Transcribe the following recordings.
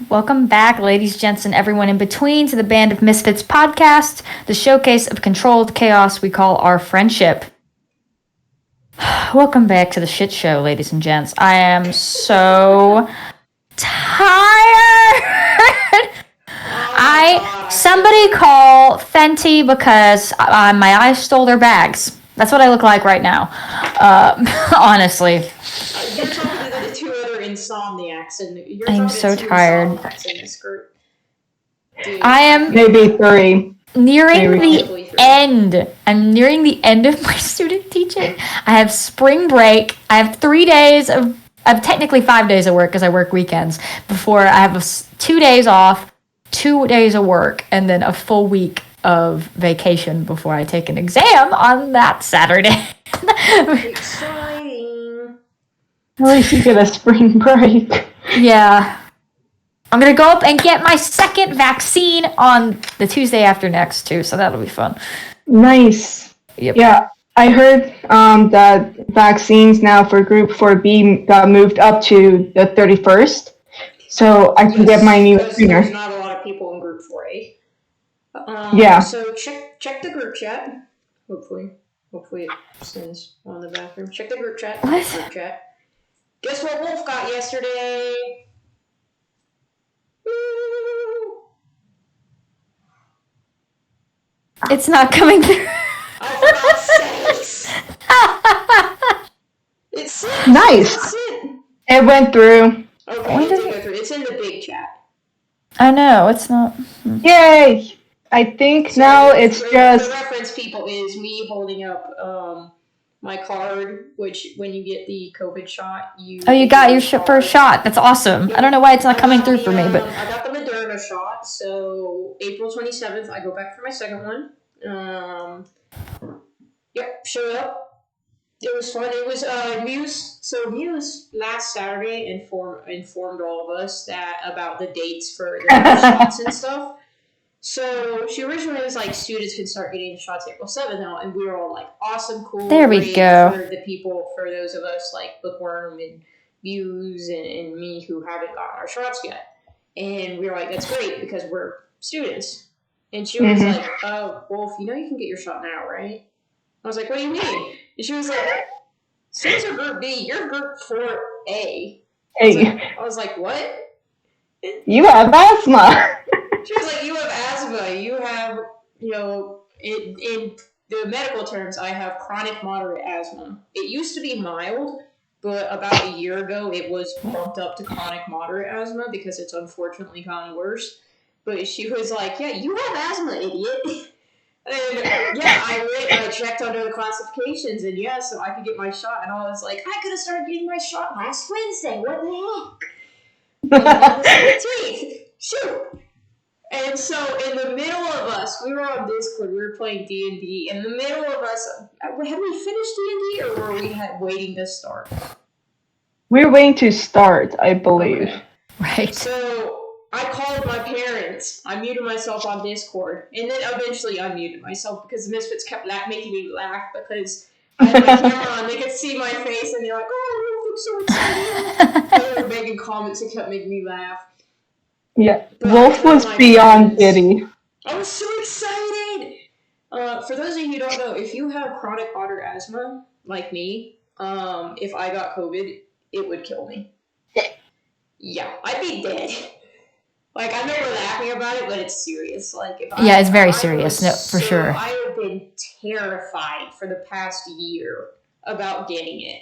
Welcome back, ladies, gents, and everyone in between to the Band of Misfits podcast, the showcase of controlled chaos we call our friendship. Welcome back to the shit show, ladies and gents. I am so tired. Somebody call Fenty because my eyes stole their bags. That's what I look like right now. Honestly. You're talking to the two other insomniacs, and I'm so tired. In this group. Dude, I am maybe 3. Nearing the end. I'm nearing the end of my student teaching. I have spring break. I have 3 days of. I have technically 5 days of work because I work weekends. Before I have 2 days off, 2 days of work, and then a full week of vacation before I take an exam on that Saturday. Exciting. At least you get a spring break. Yeah. I'm going to go up and get my second vaccine on the Tuesday after next, too, so that'll be fun. Nice. Yep. Yeah, I heard that vaccines now for Group 4B got moved up to the 31st, so I can get my new sooner. There's not a lot of people in Group 4A. Yeah. So check the group chat. Hopefully it sends on the bathroom. Check the group chat. What? Group chat. Guess what Wolf got yesterday? It's not coming through. Oh, for God's sakes. It's nice. It went through. Okay, it did go through. It's in the big chat. I know, it's not. Yay! I think so now it's just... The reference, people, is me holding up my card, which when you get the COVID shot, you... Oh, you got your first shot. That's awesome. I don't know why it's not coming through for me, but... I got the Moderna shot, so April 27th, I go back for my second one. Yep, showed up. It was fun. It was Muse. So Muse last Saturday informed all of us about the dates for the shots and stuff. So she originally was like, students can start getting the shots April 7th now, and we were all like, awesome, cool. There we go. For those of us like Bookworm and Muse and me who haven't gotten our shots yet, and we were like, that's great because we're students. And she was like, Wolf, you know you can get your shot now, right? I was like, what do you mean? And she was like, since you're Group B, you're Group 4A. I was like, what? You have asthma. She was like, you have asthma. You have, in the medical terms, I have chronic moderate asthma. It used to be mild, but about a year ago, it was bumped up to chronic moderate asthma because it's unfortunately gotten worse. But she was like, yeah, you have asthma, idiot. And yeah, I checked under the classifications, and yeah, so I could get my shot. And I was like, I could have started getting my shot last Wednesday. What the heck? Shoot. And so in the middle of us, we were on Discord, we were playing D&D. In the middle of us, had we finished D&D, or were we waiting to start? We're waiting to start, I believe. Okay. Right. So I called my parents. I muted myself on Discord, and then eventually unmuted myself because the Misfits kept making me laugh because I had my camera on. They could see my face, and they're like, "Oh, I'm so excited!" They were making comments that kept making me laugh. Yeah, but Wolf was beyond giddy. I was so excited. For those of you who don't know, if you have chronic moderate asthma like me, if I got COVID, it would kill me. Yeah, I'd be dead. Like, I know we're laughing about it, but it's serious. Like, it's very serious. No, for sure. I have been terrified for the past year about getting it.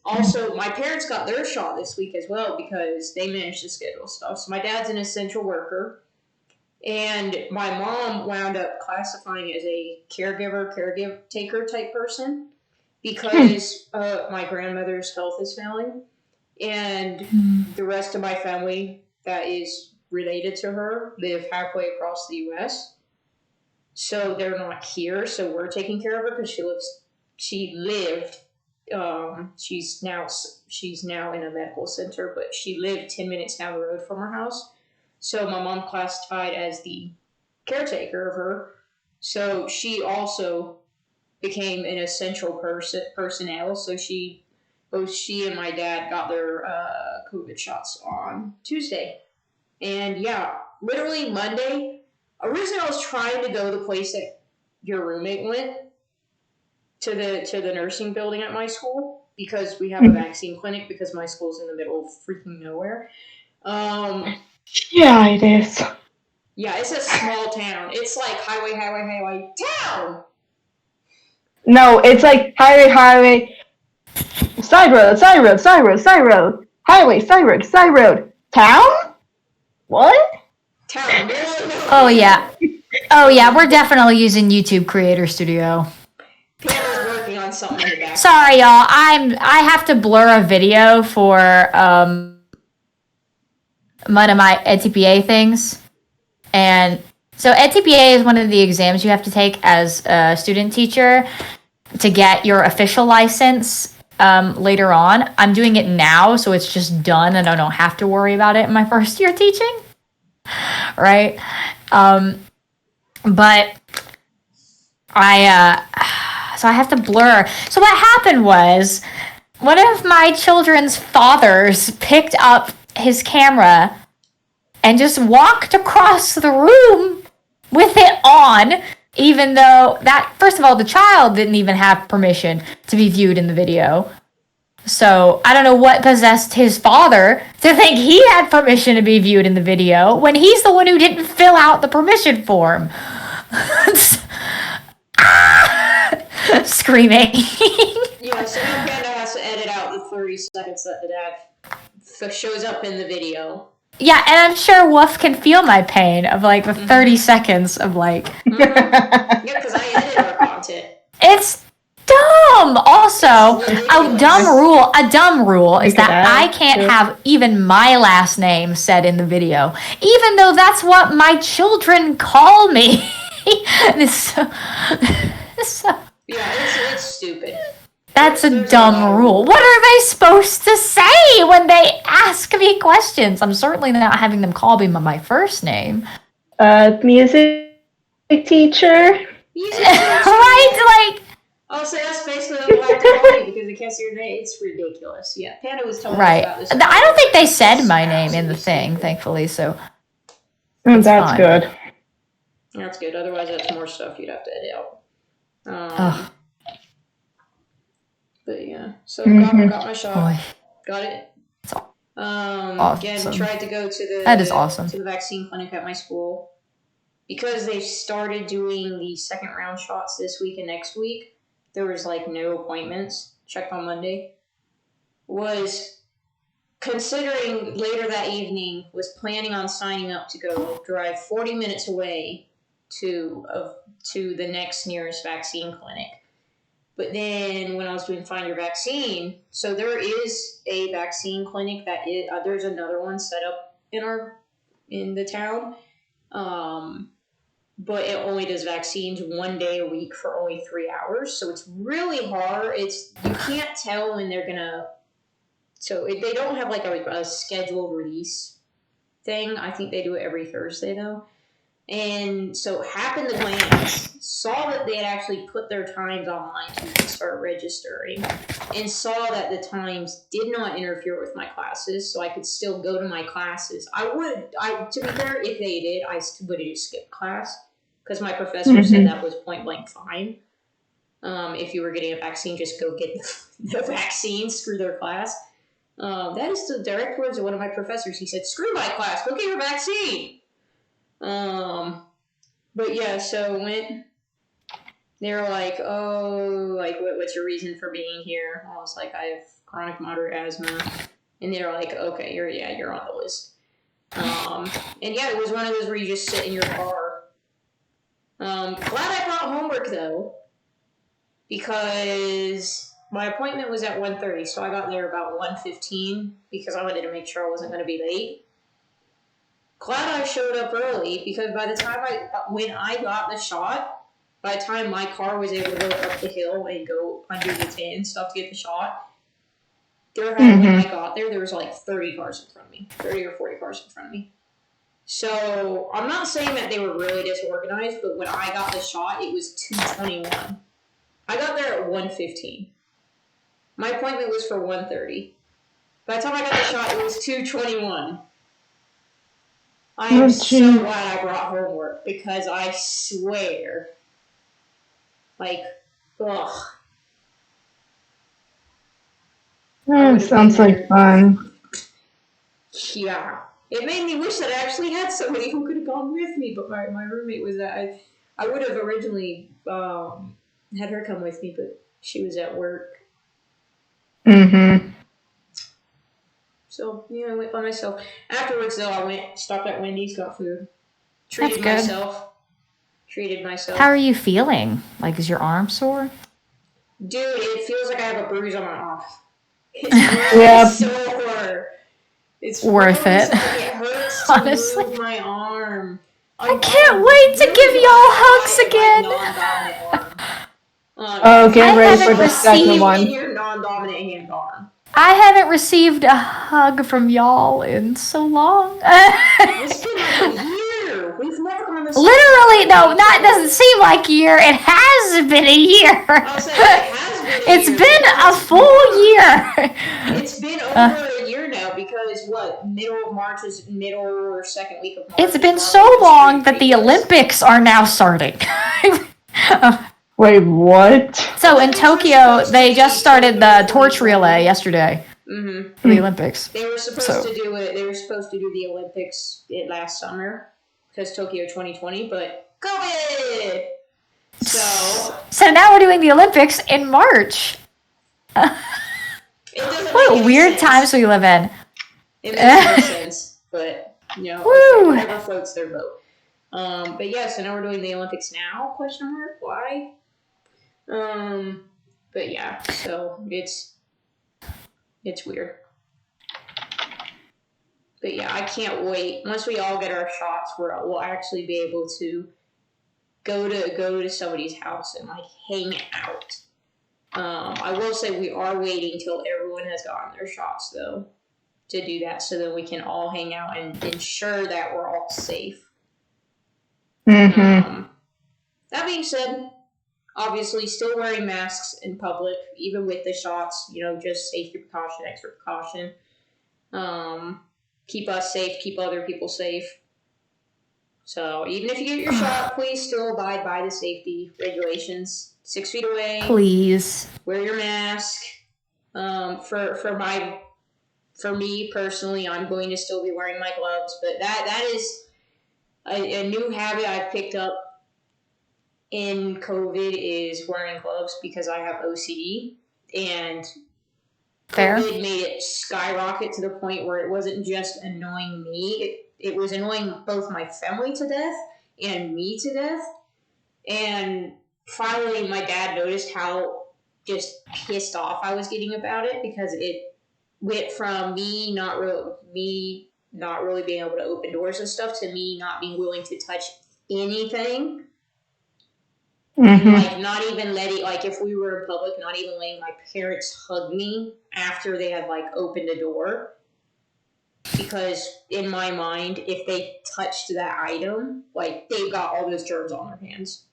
Also, my parents got their shot this week as well because they managed to schedule stuff. So my dad's an essential worker, and my mom wound up classifying as a caretaker type person because my grandmother's health is failing, and the rest of my family that is related to her live halfway across the U.S. So they're not here. So we're taking care of her because she lived. She's now in a medical center, but she lived 10 minutes down the road from her house. So my mom classified as the caretaker of her. So she also became an essential personnel. So both she and my dad got their COVID shots on Tuesday. And yeah, literally Monday, originally I was trying to go the place that your roommate went to the nursing building at my school because we have a vaccine clinic because my school's in the middle of freaking nowhere. Yeah, it is. Yeah, it's a small town. It's like highway, town! No, it's like highway, side road, highway, side road, town? What? Town. Oh yeah. Oh yeah, we're definitely using YouTube Creator Studio. Panda's working on something in the back. Sorry, y'all. I have to blur a video for one of my EdTPA things, and so EdTPA is one of the exams you have to take as a student teacher to get your official license later on. I'm doing it now, so it's just done, and I don't have to worry about it in my first year teaching. Right? But so I have to blur. So what happened was one of my children's fathers picked up his camera and just walked across the room with it on, even though that, first of all, the child didn't even have permission to be viewed in the video. So I don't know what possessed his father to think he had permission to be viewed in the video when he's the one who didn't fill out the permission form. Screaming. Yeah, so now Panda has to edit out the 30 seconds that the dad shows up in the video. Yeah, and I'm sure Wolf can feel my pain of like the 30 seconds of like. Yeah, because I edit our content. It's dumb. Also, a dumb rule is that I can't have even my last name said in the video, even though that's what my children call me. Yeah, it's stupid. That's a dumb rule. What are they supposed to say when they ask me questions? I'm certainly not having them call me by my first name. Music teacher. Right? Like. Oh, so that's basically what I have to call you because they can't see your name. It's ridiculous. Yeah, Panda was telling me about this. I don't think they said my name in the thing, thankfully, so. That's fine. Good. That's good. Otherwise, that's more stuff you'd have to edit out. But yeah, so got my shot. Boy. Got it. Awesome. Again, tried to go to the that is awesome. To the vaccine clinic at my school because they started doing the second round shots this week and next week. There was like no appointments. Checked on Monday. Was considering later that evening. Was planning on signing up to go drive 40 minutes away to the next nearest vaccine clinic. But then when I was doing Find Your Vaccine, so there is a vaccine clinic that is, there's another one set up in the town, but it only does vaccines one day a week for only 3 hours. So it's really hard. You can't tell when they're gonna. So they don't have like a scheduled release thing. I think they do it every Thursday though. And so happened to glance, saw that they had actually put their times online to start registering, and saw that the times did not interfere with my classes, so I could still go to my classes. To be fair, if they did, I would have skipped class, because my professor said that was point blank fine. If you were getting a vaccine, just go get the vaccine, screw their class. That is the direct words of one of my professors. He said, screw my class, go get your vaccine. But yeah, so went, they were like, oh, like, what's your reason for being here? I was like, I have chronic moderate asthma. And they were like, okay, you're on the list. And yeah, it was one of those where you just sit in your car. Glad I brought homework though, because my appointment was at 1:30, so I got there about 1:15 because I wanted to make sure I wasn't going to be late. Glad I showed up early because by the time when I got the shot, by the time my car was able to go up the hill and go under the tent and stuff to get the shot, when I got there was like 30 cars in front of me, 30 or 40 cars in front of me. So I'm not saying that they were really disorganized, but when I got the shot, it was 2:21. I got there at 1:15. My appointment was for 1:30. By the time I got the shot, it was 2:21. I Oh, am so gee. glad I brought homework because I swear, like, ugh, I would have been Sounds like there. fun. Yeah, it made me wish that I actually had somebody who could have gone with me, but my roommate was that I would have originally had her come with me, but she was at work. Mm-hmm. So yeah, I went by myself. Afterwards, though, stopped at Wendy's, got food, That's treated good. myself. Treated myself. How are you feeling? Like, is your arm sore? Dude, it feels like I have a bruise on my arm. It's really Yep. sore. It's Worth really it. sore. Like, it hurts to Honestly. move my arm. I can't wait to give y'all hugs again. Oh, get I ready for haven't the second received- one. In your non-dominant hand arm. I haven't received a hug from y'all in so long. It's been like a year. We've never gone this. Literally, no, not doesn't seem like a year. It has been a year. I'll say it has been a It's year. been a full year. It's been over a year now because what? Middle or second week of March. It's been so long that the Olympics are now starting. Wait, what? So in Tokyo, they just started the torch relay yesterday for the Olympics. They were supposed to do it. They were supposed to do the Olympics last summer because Tokyo 2020, but COVID. So now we're doing the Olympics in March. What weird times we live in. It makes no sense, but you know, whatever floats their boat. But yeah, so now we're doing the Olympics now? Question mark? Why? But yeah, so it's weird. But yeah, I can't wait. Once we all get our shots, we'll actually be able to go to somebody's house and like hang out. I will say we are waiting till everyone has gotten their shots though to do that, so that we can all hang out and ensure that we're all safe. Mm-hmm. That being said, obviously still wearing masks in public, even with the shots, you know, just safety precaution, extra precaution. Keep us safe, keep other people safe. So even if you get your shot, please still abide by the safety regulations. 6 feet away. Please. Wear your mask. For me personally, I'm going to still be wearing my gloves, but that is a new habit I've picked up in COVID is wearing gloves because I have OCD, and Fair. COVID made it skyrocket to the point where it wasn't just annoying me, it was annoying both my family to death and me to death. And finally my dad noticed how just pissed off I was getting about it, because it went from me not really being able to open doors and stuff to me not being willing to touch anything. Mm-hmm. Like not even letting, like if we were in public, not even letting my parents hug me after they had like opened a door, because in my mind, if they touched that item, like they've got all those germs on their hands,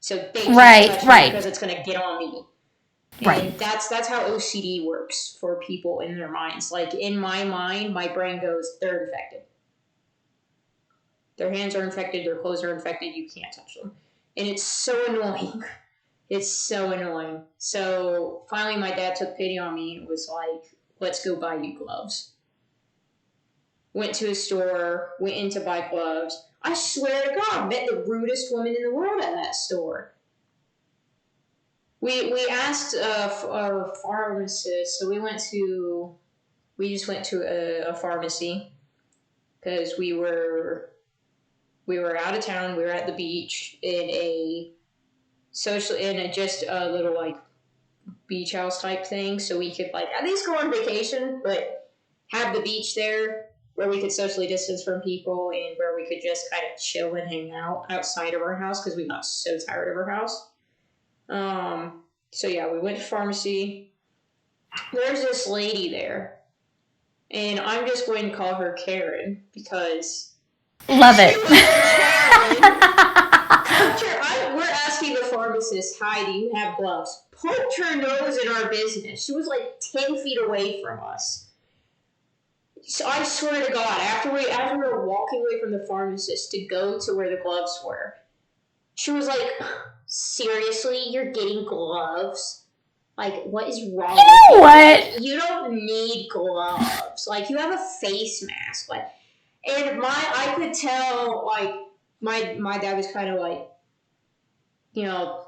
so they can't touch me because it's gonna get on me. And that's how OCD works for people in their minds. Like in my mind, my brain goes, they're infected. Their hands are infected, their clothes are infected, you can't touch them. And it's so annoying. It's so annoying. So finally my dad took pity on me and was like, let's go buy you gloves. Went to a store, went in to buy gloves. I swear to God, met the rudest woman in the world at that store. We asked a pharmacist, so we just went to a pharmacy because we were out of town. We were at the beach in just a little like beach house type thing, so we could like at least go on vacation, but have the beach there where we could socially distance from people and where we could just kind of chill and hang out outside of our house because we got so tired of our house. So yeah, we went to pharmacy. There's this lady there, and I'm just going to call her Karen because love it. We're asking the pharmacist, hi, do you have gloves? Poked her nose in our business. She was like 10 feet away from us. So I swear to God, as we were walking away from the pharmacist to go to where the gloves were, she was like, seriously, you're getting gloves? Like, what is wrong with you? What? Like, you don't need gloves. Like, you have a face mask. Like, and I could tell, like, my dad was kind of like, you know,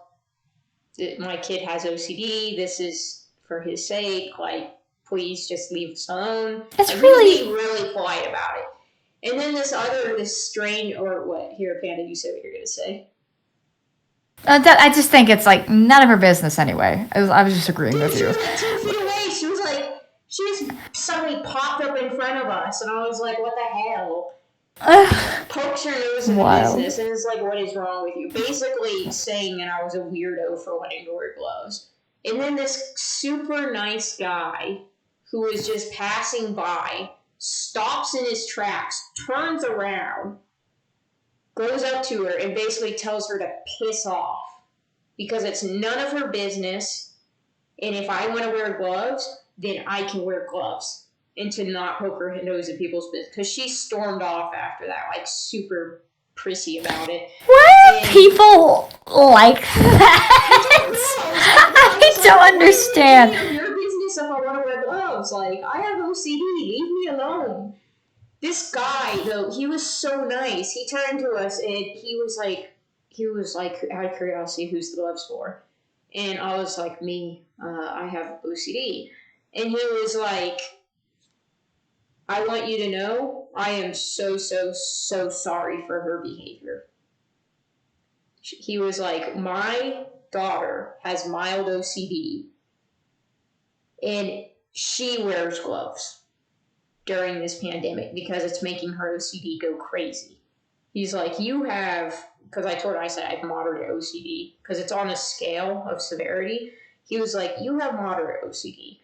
my kid has OCD. This is for his sake. Like, please just leave us alone. It's like, really... he was being really polite about it. And then this strange, or what? Here, Panda, you say what you're going to say. I just think it's like none of her business anyway. I was just agreeing with She you. was like 2 feet away. She just suddenly popped up in front of us, and I was like, what the hell? Pokes her nose in the business, and it's like, what is wrong with you? Basically saying that I was a weirdo for wanting to wear gloves. And then this super nice guy who was just passing by stops in his tracks, turns around, goes up to her, and basically tells her to piss off because it's none of her business. And if I want to wear gloves, then I can wear gloves. And to not poke her nose in people's business. Because she stormed off after that, like super prissy about it. Why do people like that? I don't understand. It's your business if I want to wear gloves. Like, I have OCD. Leave me alone. This guy, though, he was so nice. He turned to us and he was like, out of curiosity, who's the gloves for? And I was like, me, I have OCD. And he was like, I want you to know, I am so sorry for her behavior. He was like, my daughter has mild OCD, and she wears gloves during this pandemic because it's making her OCD go crazy. He's like, you have, because I said I have moderate OCD, because it's on a scale of severity. He was like, you have moderate OCD.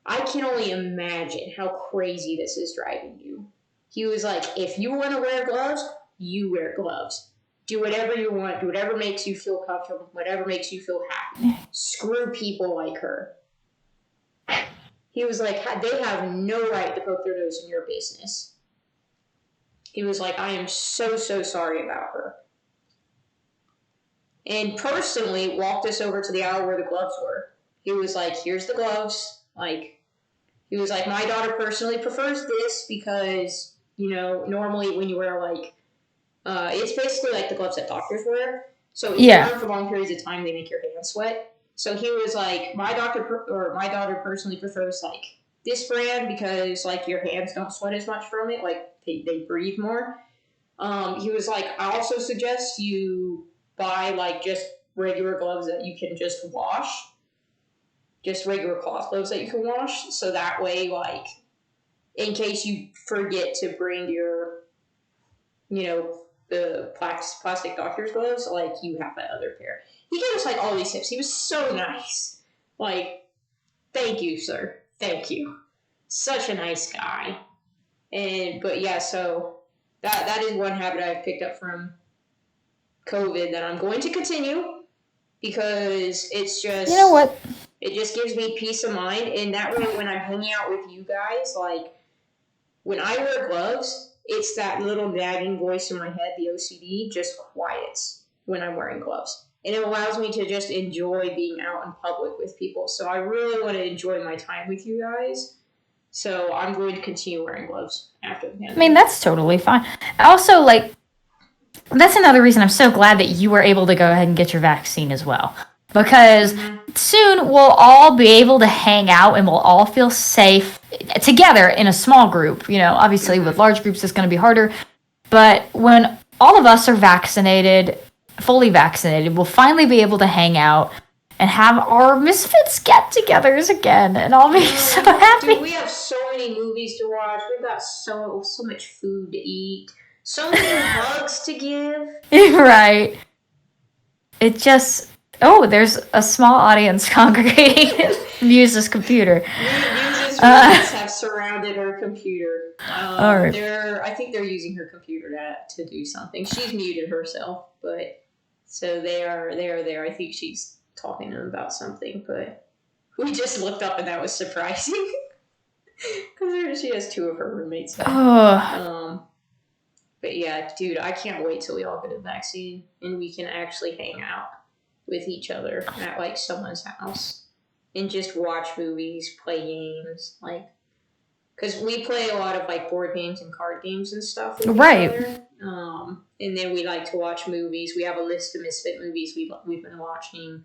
I can only imagine how crazy this is driving you. He was like, if you want to wear gloves, you wear gloves. Do whatever you want. Do whatever makes you feel comfortable. Whatever makes you feel happy. Screw people like her. He was like, they have no right to poke their nose in your business. He was like, I am so sorry about her. And personally walked us over to the aisle where the gloves were. He was like, here's the gloves. Like, he was like, my daughter personally prefers this because, normally when you wear like, it's basically like the gloves that doctors wear. So if you wear them for long periods of time, they make your hands sweat. So he was like, my daughter personally prefers like this brand because like your hands don't sweat as much from it. Like they breathe more. He was like, I also suggest you buy like just regular gloves that you can just wash. Just regular cloth gloves that you can wash. So that way, like, in case you forget to bring your, the plastic doctor's gloves, like, you have that other pair. He gave us, like, all these tips. He was so nice. Like, thank you, sir. Thank you. Such a nice guy. But yeah, so that is one habit I've picked up from COVID that I'm going to continue because it's just... You know what? It just gives me peace of mind, and that way when I'm hanging out with you guys, like, when I wear gloves, it's that little nagging voice in my head, the OCD, just quiets when I'm wearing gloves. And it allows me to just enjoy being out in public with people. So I really want to enjoy my time with you guys. So I'm going to continue wearing gloves after the pandemic. I mean, that's totally fine. Also, like, that's another reason I'm so glad that you were able to go ahead and get your vaccine as well. Because soon we'll all be able to hang out and we'll all feel safe together in a small group. Obviously with large groups it's going to be harder. But when all of us are vaccinated, fully vaccinated, we'll finally be able to hang out and have our Misfits get-togethers again. And I'll be so happy. Dude, we have so many movies to watch. We've got so much food to eat. So many hugs to give. Right. It just... Oh, there's a small audience congregating Muse's computer. Muse's roommates have surrounded her computer. All right. I think they're using her computer to do something. She's muted herself, but so they are there. I think she's talking to them about something, but we just looked up and that was surprising. Because she has 2 of her roommates now. Oh, But yeah, dude, I can't wait till we all get a vaccine and we can actually hang out with each other at like someone's house and just watch movies, play games, like, because we play a lot of like board games and card games and stuff with right. each other. And then we like to watch movies. We have a list of Misfit movies we've been watching.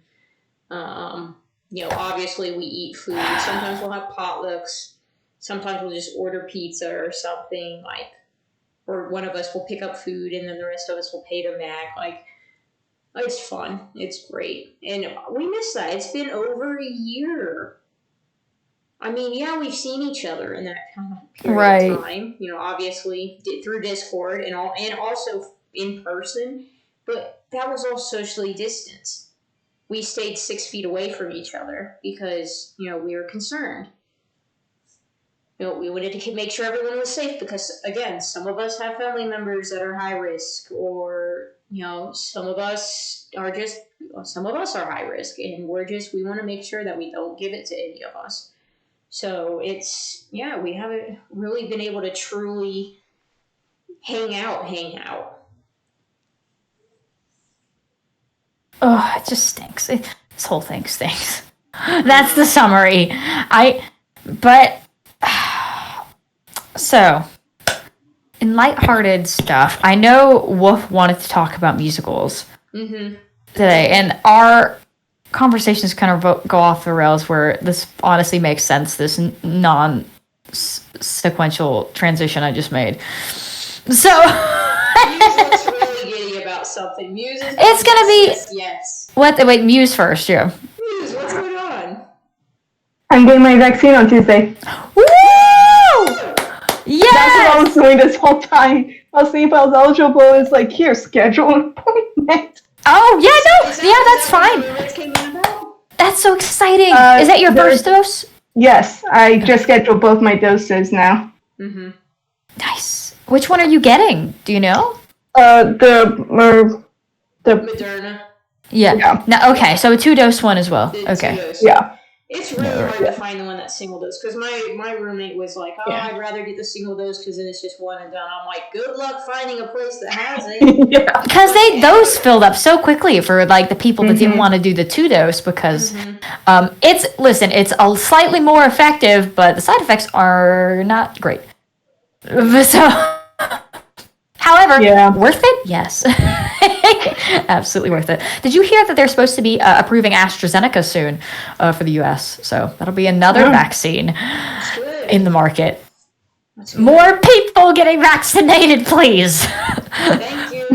Obviously we eat food. Sometimes we'll have potlucks. Sometimes we'll just order pizza or something, like, or one of us will pick up food and then the rest of us will pay them back. Like, it's fun. It's great. And we miss that. It's been over a year. I mean, yeah, we've seen each other in that kind of period of time. Obviously through Discord and also in person, but that was all socially distanced. We stayed 6 feet away from each other because we were concerned. We wanted to make sure everyone was safe because, again, some of us have family members that are high risk, or some of us are high risk, and we want to make sure that we don't give it to any of us. So we haven't really been able to truly hang out. Oh, it just stinks. This whole thing stinks. That's the summary. So, in lighthearted stuff, I know Wolf wanted to talk about musicals today, and our conversations kind of go off the rails where this honestly makes sense, this non-sequential transition I just made. So... Muse looks really giddy about something. Muse is... It's gonna be... Yes. What? Wait, Muse first, yeah. Muse, what's going on? I'm getting my vaccine on Tuesday. Woo! Yes! That's what I was doing this whole time. I was seeing if I was eligible. It's like, here, schedule an appointment. Oh, yeah, no. That's fine. That's so exciting. Is that your first dose? Yes, I just scheduled both my doses now. Mm-hmm. Nice. Which one are you getting? Do you know? The Moderna. Yeah. No, okay, so a 2-dose one as well. Okay. Yeah. It's really hard to find the one that's single dose, because my roommate was like, I'd rather get the single dose because then it's just one and done. I'm like, good luck finding a place that has it. Yeah. Because those filled up so quickly for like the people that didn't want to do the 2-dose because it's a slightly more effective, but the side effects are not great. So, however, worth it? Yes. Absolutely worth it. Did you hear that they're supposed to be approving AstraZeneca soon for the US? So that'll be another vaccine in the market. More people getting vaccinated, please. Thank you.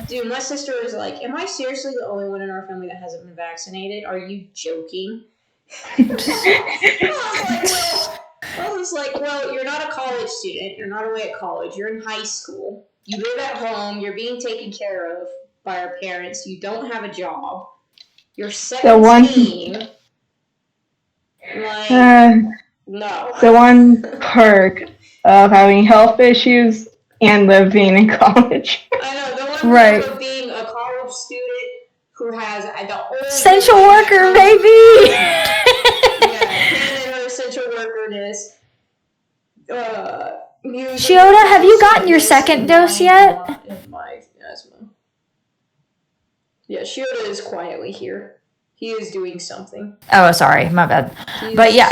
Dude, my sister was like, am I seriously the only one in our family that hasn't been vaccinated? Are you joking? I was like, well, you're not a college student. You're not away at college. You're in high school. You live at home. You're being taken care of by our parents. You don't have a job. You're 17. No. The one perk of having health issues and living in college. I know. The one perk of being a college student who has the old... Essential worker, baby! And her essential workerness. Shiota, have you gotten your second dose yet? My asthma. Yeah, Shiota is quietly here. He is doing something. Oh, sorry, my bad. But yeah,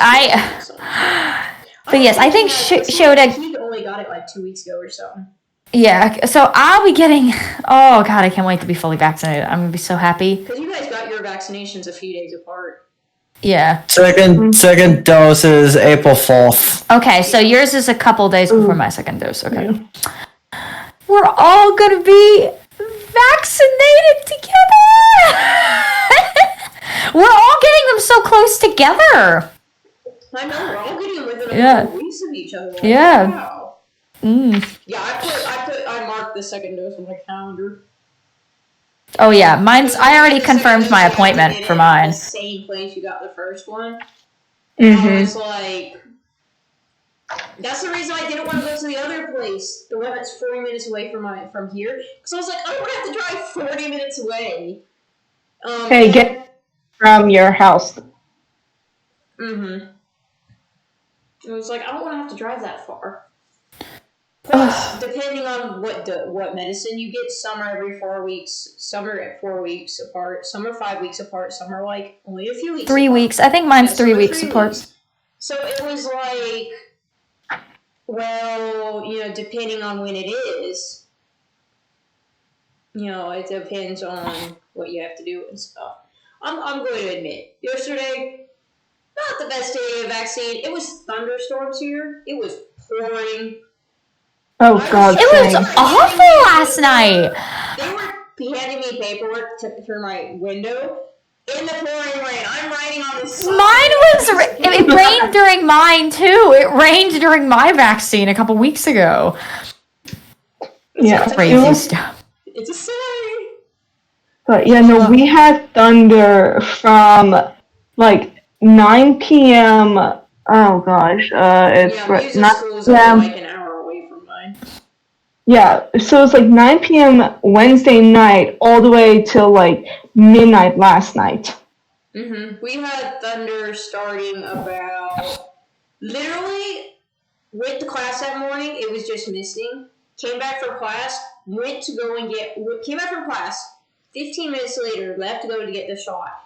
But yes, I think Shiota... He only got it like 2 weeks ago or so. Yeah, so I'll be getting... Oh, God, I can't wait to be fully vaccinated. I'm going to be so happy. Because you guys got your vaccinations a few days apart. Yeah. Second dose is April 4th. Okay, so yours is a couple days before my second dose. Okay. Yeah. We're all going to be vaccinated together! We're all getting them so close together! I know, we're all getting them within a couple weeks of each other. Like, yeah. Wow. Yeah, I marked the second dose on my calendar. Oh yeah, I already confirmed my appointment for mine. The same place you got the first one. I was like, that's the reason I didn't want to go to the other place, the one that's 40 minutes away from here, because I was like, I don't have to drive 40 minutes away. Hey, get from your house. It was like, I don't want to have to drive that far. Plus, depending on what medicine you get, some are every 4 weeks, some are at 4 weeks apart, some are 5 weeks apart, some are like only a few weeks 3 apart. weeks. I think mine's 3 weeks apart. Weeks. So it was like, well, depending on when it is, it depends on what you have to do and stuff. I'm going to admit, yesterday, not the best day of vaccine. It was thunderstorms here. It was pouring. Oh God! It was awful last night. They were handing me paperwork through my window in the pouring rain. I'm writing on the side. It rained during mine too. It rained during my vaccine a couple weeks ago. Yeah, crazy stuff. It's a sign. But yeah, no, we had thunder from like 9 p.m. Oh gosh, it's music 9 schools are p.m. like an hour away from mine. Yeah, so it's like 9 p.m. Wednesday night all the way till like midnight last night. Mm-hmm. We had thunder starting about, literally, went to class that morning, it was just misting. Came back from class, came back from class, 15 minutes later, left to go to get the shot.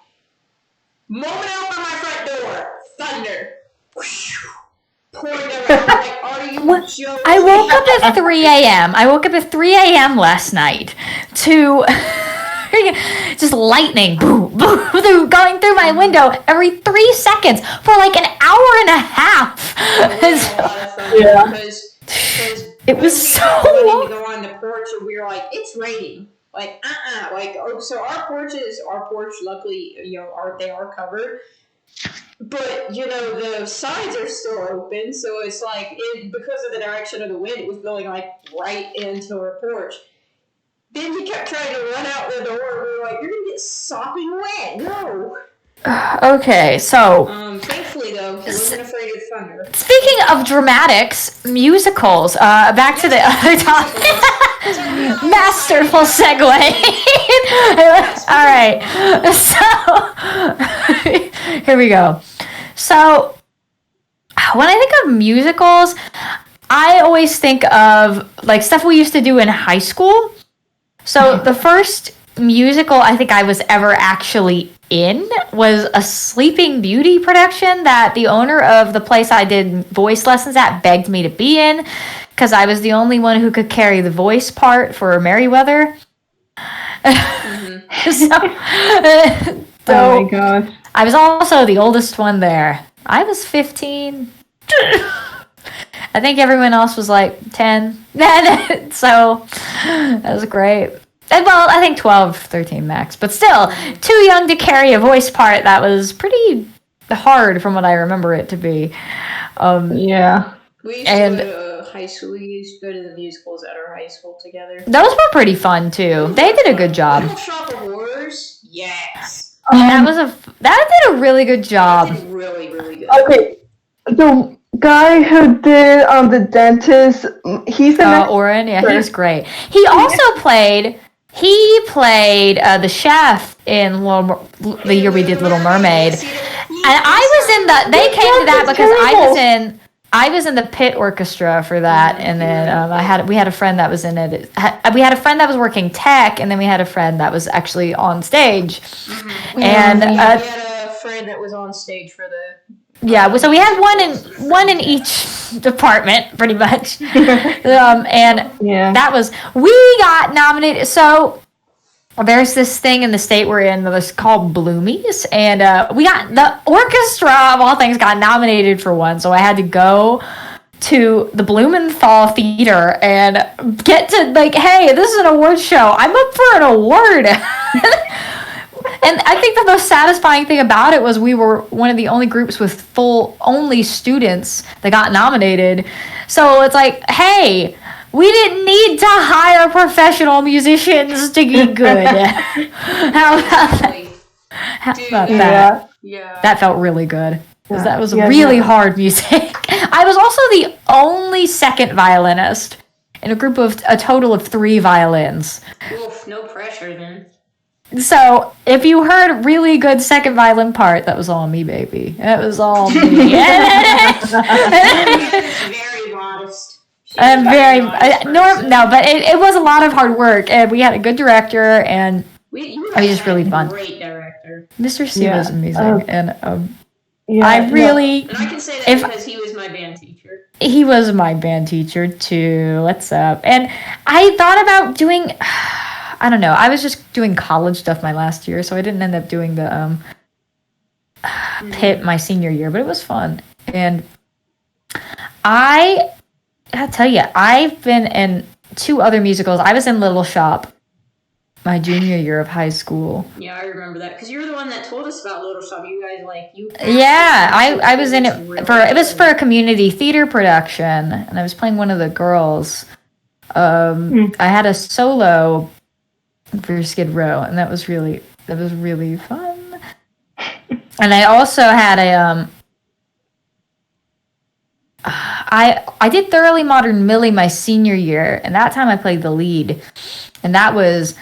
Moment out by my front door, thunder. Pouring down. Like, are you joking? I woke up at 3 a.m. I woke up at 3 a.m. last night to just lightning boom, boom, going through my window every 3 seconds for like an hour and a half. Because it was so long. To go on the porch, and we were like, it's raining. Like, so our porch, luckily, they are covered. But, the sides are still open, so it's like, because of the direction of the wind, it was blowing, like, right into our porch. Then he kept trying to run out the door, and we were like, you're gonna get sopping wet, no! Okay, so... thankfully, though, he wasn't afraid of thunder. Speaking of dramatics, musicals, back to the other topic. Masterful segue. All right, so here we go. So when I think of musicals, I always think of like stuff we used to do in high school. So the first musical I think I was ever actually in was a Sleeping Beauty production that the owner of the place I did voice lessons at begged me to be in because I was the only one who could carry the voice part for Merriweather. Oh my god. I was also the oldest one there. I was 15. I think everyone else was like 10. So that was great. Well, I think 12, 13 max. But still, too young to carry a voice part that was pretty hard from what I remember it to be. Yeah. We used to go to high school. We used to go to the musicals at our high school together. Those were pretty fun, too. They did a good job. Little Shop of Horrors? Yes. That did a really good job. That did really, really good. Okay. The guy who did the dentist, he's the Oren, yeah, he was great. He also played the chef in the year we did Little Mermaid. And they came to that because I was in the pit orchestra for that, and then we had a friend that was in it. We had a friend that was working tech, and then we had a friend that was actually on stage. Mm-hmm. And we had a friend that was on stage for the. Yeah, so we had one in each department, pretty much. That was we got nominated. So there's this thing in the state we're in that's called Bloomies, and we got the orchestra of all things got nominated for one. So I had to go to the Blumenthal Theater and get to like, hey, this is an award show. I'm up for an award. And I think the most satisfying thing about it was we were one of the only groups with only students that got nominated. So it's like, hey, we didn't need to hire professional musicians to get good. How about that? Yeah. That felt really good. Because that was really hard music. I was also the only second violinist in a group of a total of 3 violins. Oof, no pressure then. So if you heard really good second violin part, that was all me, baby. That was all me. She was very modest. I'm very no, but it was a lot of hard work, and we had a good director, and You it was just really fun. Great director. Mr. C was amazing, and Yeah, I really. And I can say that because he was my band teacher. He was my band teacher too. What's up? And I thought about doing. I don't know. I was just doing college stuff my last year, so I didn't end up doing the pit my senior year, but it was fun. And I'll tell you, I've been in 2 other musicals. I was in Little Shop my junior year of high school. Yeah, I remember that because you're the one that told us about Little Shop. You guys Yeah, I was in it it was for a community theater production, and I was playing one of the girls. I had a solo for Skid Row, and that was really fun. And I also had a I did Thoroughly Modern Millie my senior year, and that time I played the lead, and that was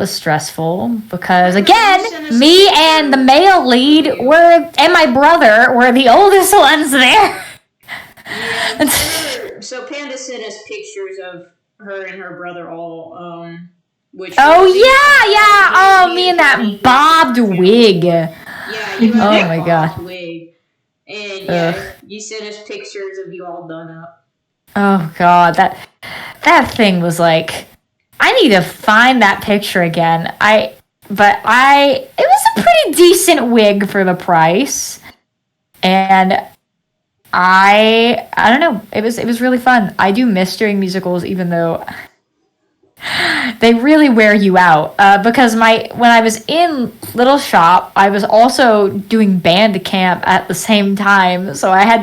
stressful because again, me and the male lead and my brother were the oldest ones there. Yeah, so Panda sent us pictures of her and her brother all me and that bobbed wig. Yeah, you had oh my god. Wig. And yeah, you sent us pictures of you all done up. Oh god, that thing was like, I need to find that picture again. It was a pretty decent wig for the price. And I don't know, it was really fun. I do miss doing musicals, even though they really wear you out, because when I was in Little Shop, I was also doing band camp at the same time. So I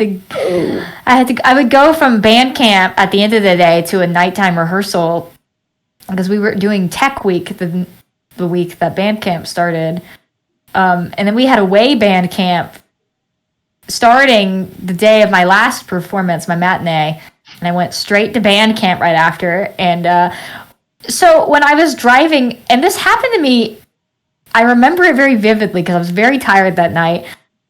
would go from band camp at the end of the day to a nighttime rehearsal, because we were doing tech week the week that band camp started, and then we had away band camp starting the day of my last performance, my matinee, and I went straight to band camp right after. And so when I was driving, and this happened to me, I remember it very vividly because I was very tired that night.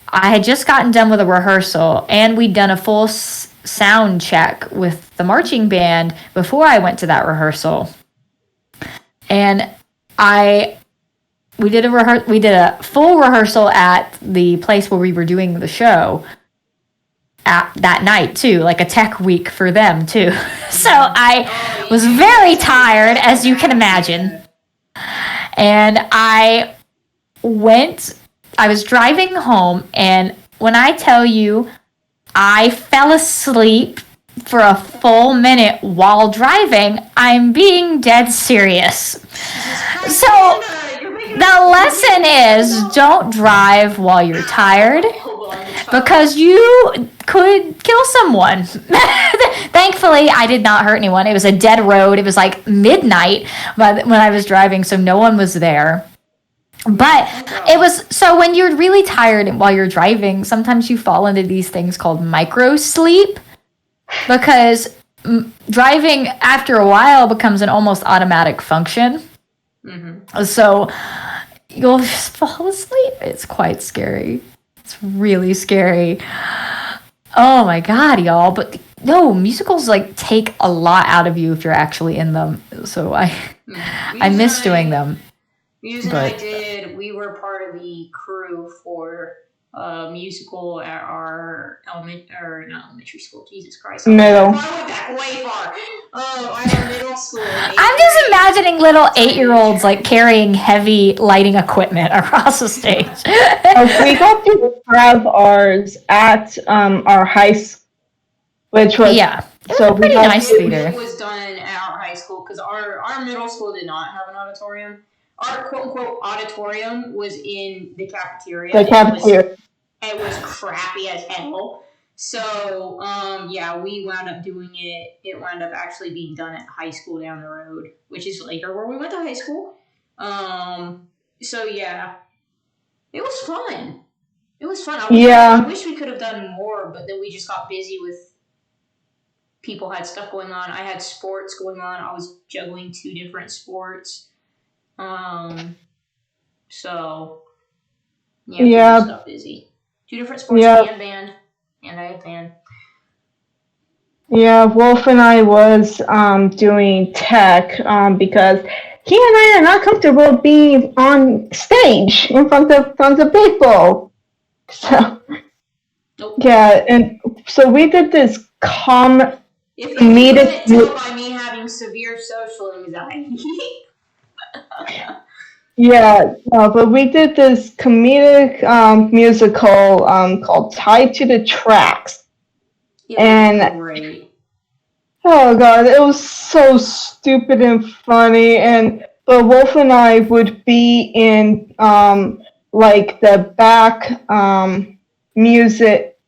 I had just gotten done with a rehearsal, and we'd done a full sound check with the marching band before I went to that rehearsal. And we did a full rehearsal at the place where we were doing the show at that night too, like a tech week for them too. So I was very tired, as you can imagine. And I was driving home, and when I tell you I fell asleep for a full minute while driving, I'm being dead serious. So the lesson is, don't drive while you're tired, because you could kill someone. Thankfully, I did not hurt anyone. It was a dead road. It was like midnight when I was driving, so no one was there. But it was, so when you're really tired while you're driving, sometimes you fall into these things called micro sleep, because driving after a while becomes an almost automatic function. Mm-hmm. So you'll just fall asleep. It's quite scary. It's really scary. Oh my god, y'all. But no, musicals like take a lot out of you if you're actually in them. So I miss doing them. Muse and I did. We were part of the crew for musical at our not elementary school. Jesus Christ! Middle. I went back way far. Our middle school. I'm just imagining little 8-year-olds like carrying heavy lighting equipment across the stage. We got to have ours at our high school, which was It was a pretty nice theater. It was done at our high school because our middle school did not have an auditorium. Our quote-unquote auditorium was in the cafeteria. It was crappy as hell. So, we wound up doing it. It wound up actually being done at high school down the road, which is later where we went to high school. It was fun. I wish we could have done more, but then we just got busy with people had stuff going on. I had sports going on. I was juggling 2 different sports. So yeah, we Yeah, just got busy. 2 different sports yeah, and band, and I had band. yeah. Wolf and I was doing tech because he and I are not comfortable being on stage in front of people. So Nope. yeah, and so we did this If you comedic. couldn't tell by me having severe social anxiety. Yeah, but we did this comedic musical called "Tied to the Tracks," It was and great. oh god, it was so stupid and funny. And but Wolf and I would be in like the back music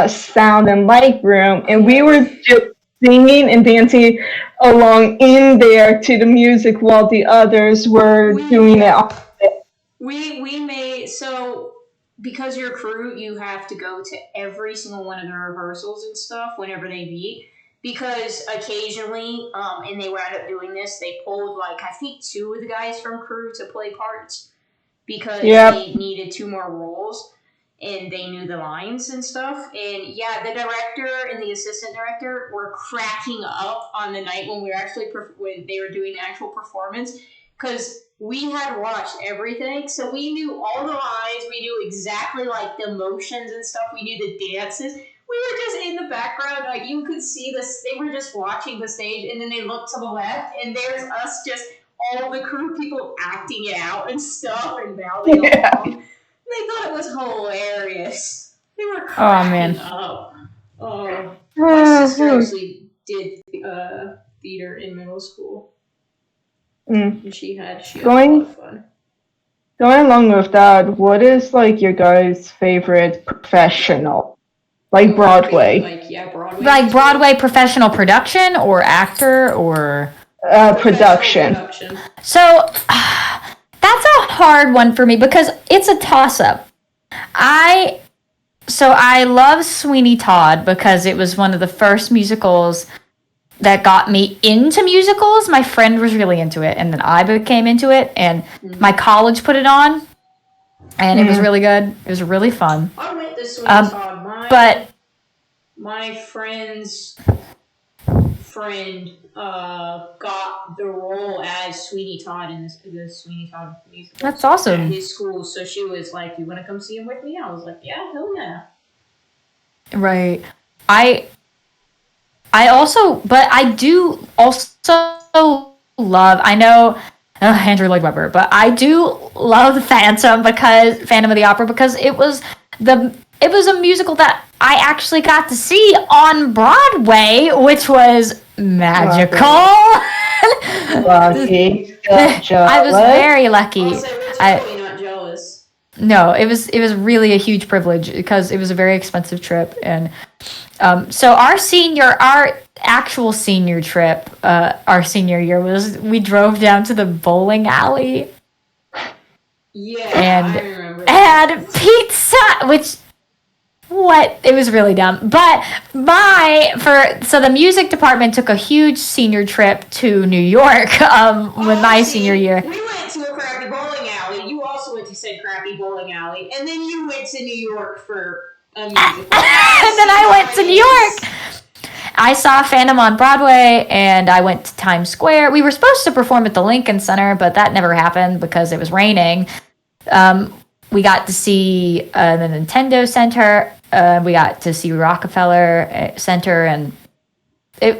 sound and light room, and we were just singing and dancing along in there to the music while the others were doing it on. We made so because you're crew, you have to go to every single one of the rehearsals and stuff whenever they meet. Because occasionally, and they wound up doing this, they pulled like I think 2 of the guys from crew to play parts because Yep. they needed 2 more roles and they knew the lines and stuff. And yeah, the director and the assistant director were cracking up on the night when we were actually when they were doing the actual performance because we had watched everything, so we knew all the lines. We knew exactly like the motions and stuff. We knew the dances. We were just in the background, like you could see this. They were just watching the stage, and then they looked to the left, and there's us just all the crew people acting it out and stuff and mouthing Yeah. along. They thought it was hilarious. They were Oh man. cracking up. Oh, my sister actually did theater in middle school, and she had a lot of fun. Going along with that, what is like your guys' favorite professional? Like Broadway. Broadway. Like Broadway professional production or actor or Production. so that's a hard one for me because it's a toss up. I love Sweeney Todd because it was one of the first musicals that got me into musicals. My friend was really into it, and then I became into it, and my college put it on, and it was really good. It was really fun. I went to Sweeney Todd. But my friend's friend got the role as Sweeney Todd in the Sweeney Todd musical. That's awesome. At his school, so she was like, "You want to come see him with me?" I was like, "Yeah, hell yeah." Right. I also, but I do also love, I know Andrew Lloyd Webber, but I do love Phantom of the Opera because it was a musical that I actually got to see on Broadway, which was magical. Lucky. I was very lucky. We're totally not jealous. No, it was really a huge privilege because it was a very expensive trip, and so our actual senior trip, our senior year we drove down to the bowling alley. Yeah, and I remember. Had pizza, it was really dumb. But so the music department took a huge senior trip to New York with my senior year. We went to a crappy bowling alley. You also went to said crappy bowling alley, and then you went to New York for a musical. And then I went to New York. I saw Phantom on Broadway, and I went to Times Square. We were supposed to perform at the Lincoln Center, but that never happened because it was raining. We got to see the Nintendo Center. We got to see Rockefeller Center, and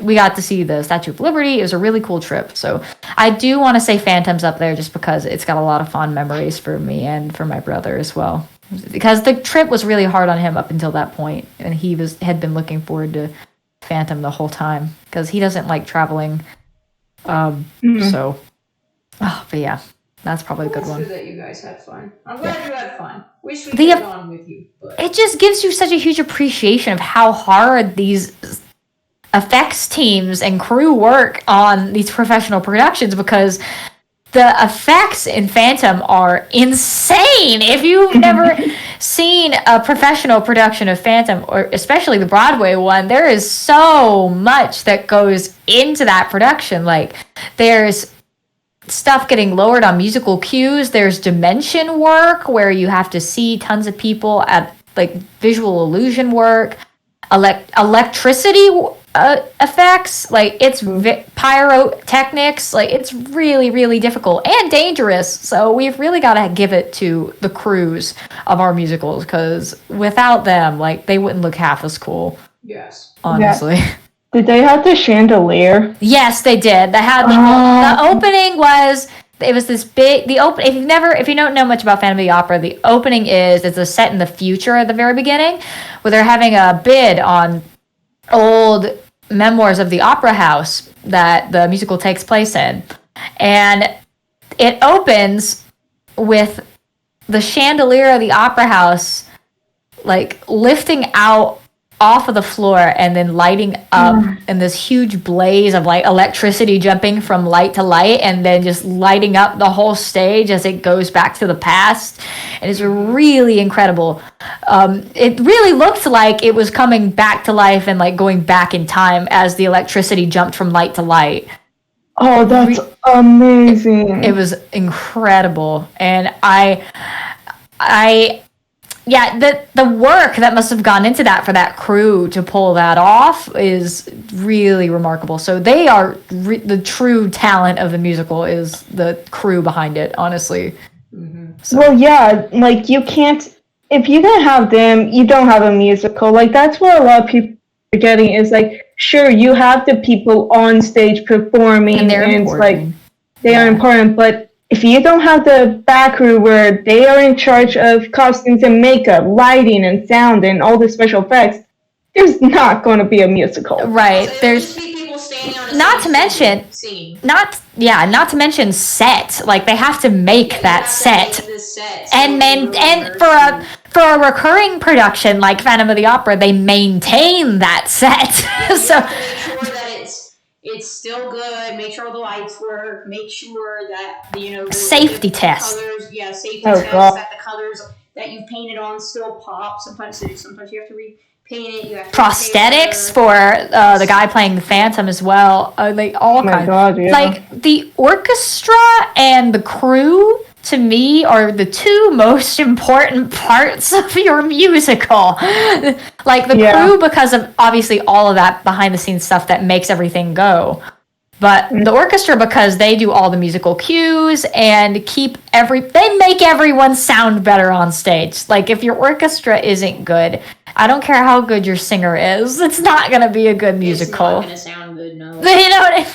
we got to see the Statue of Liberty. It was a really cool trip. So I do want to say Phantom's up there just because it's got a lot of fond memories for me and for my brother as well. Because the trip was really hard on him up until that point, and he had been looking forward to Phantom the whole time because he doesn't like traveling. So, but yeah, that's probably a good one. Good that you guys had fun. I'm glad you had fun. Wish we could have gone with you. But. It just gives you such a huge appreciation of how hard these effects teams and crew work on these professional productions because the effects in Phantom are insane. If you've never seen a professional production of Phantom, or especially the Broadway one, there is so much that goes into that production. Like, there's stuff getting lowered on musical cues. There's dimension work where you have to see tons of people at like visual illusion work, electricity effects. Like it's pyrotechnics. Like it's really, really difficult and dangerous. So we've really got to give it to the crews of our musicals, because without them, like they wouldn't look half as cool. Yes. Honestly. Yeah. Did they have the chandelier? Yes, they did. They had the opening was, it was this big, if you don't know much about Phantom of the Opera, the opening it's a set in the future at the very beginning, where they're having a bid on old memoirs of the opera house that the musical takes place in. And it opens with the chandelier of the opera house like lifting out off of the floor and then lighting up in this huge blaze of like electricity jumping from light to light, and then just lighting up the whole stage as it goes back to the past. And it's really incredible. It really looked like it was coming back to life and like going back in time as the electricity jumped from light to light. Oh, that's amazing. It was incredible. And yeah, the work that must have gone into that for that crew to pull that off is really remarkable. So they are the true talent of the musical is the crew behind it, honestly. Mm-hmm. So. Well, yeah, like you can't, if you don't have them, you don't have a musical. Like that's what a lot of people are getting is like, sure, you have the people on stage performing, and they're it's important. like they are important, but if you don't have the back crew where they are in charge of costumes and makeup, lighting and sound and all the special effects, there's not going to be a musical. Right. So there's people standing on a not to mention singing. Not to mention set. Like they have to make that set. And for a recurring production like Phantom of the Opera, they maintain that set. Yeah, so make sure that it's still good. Make sure all the lights work. Make sure that the safety test. Colors, safety test. God. That the colors that you painted on still pop. Sometimes you have to repaint it. You have to prosthetics for the guy playing the Phantom as well. Like all kinds. God, yeah. Like the orchestra and the crew, to me, are the two most important parts of your musical. Like the crew, because of obviously all of that behind the scenes stuff that makes everything go. But the orchestra, because they do all the musical cues and they make everyone sound better on stage. Like if your orchestra isn't good, I don't care how good your singer is, it's not going to be a good musical. It's not going to sound good, no. You know what I mean?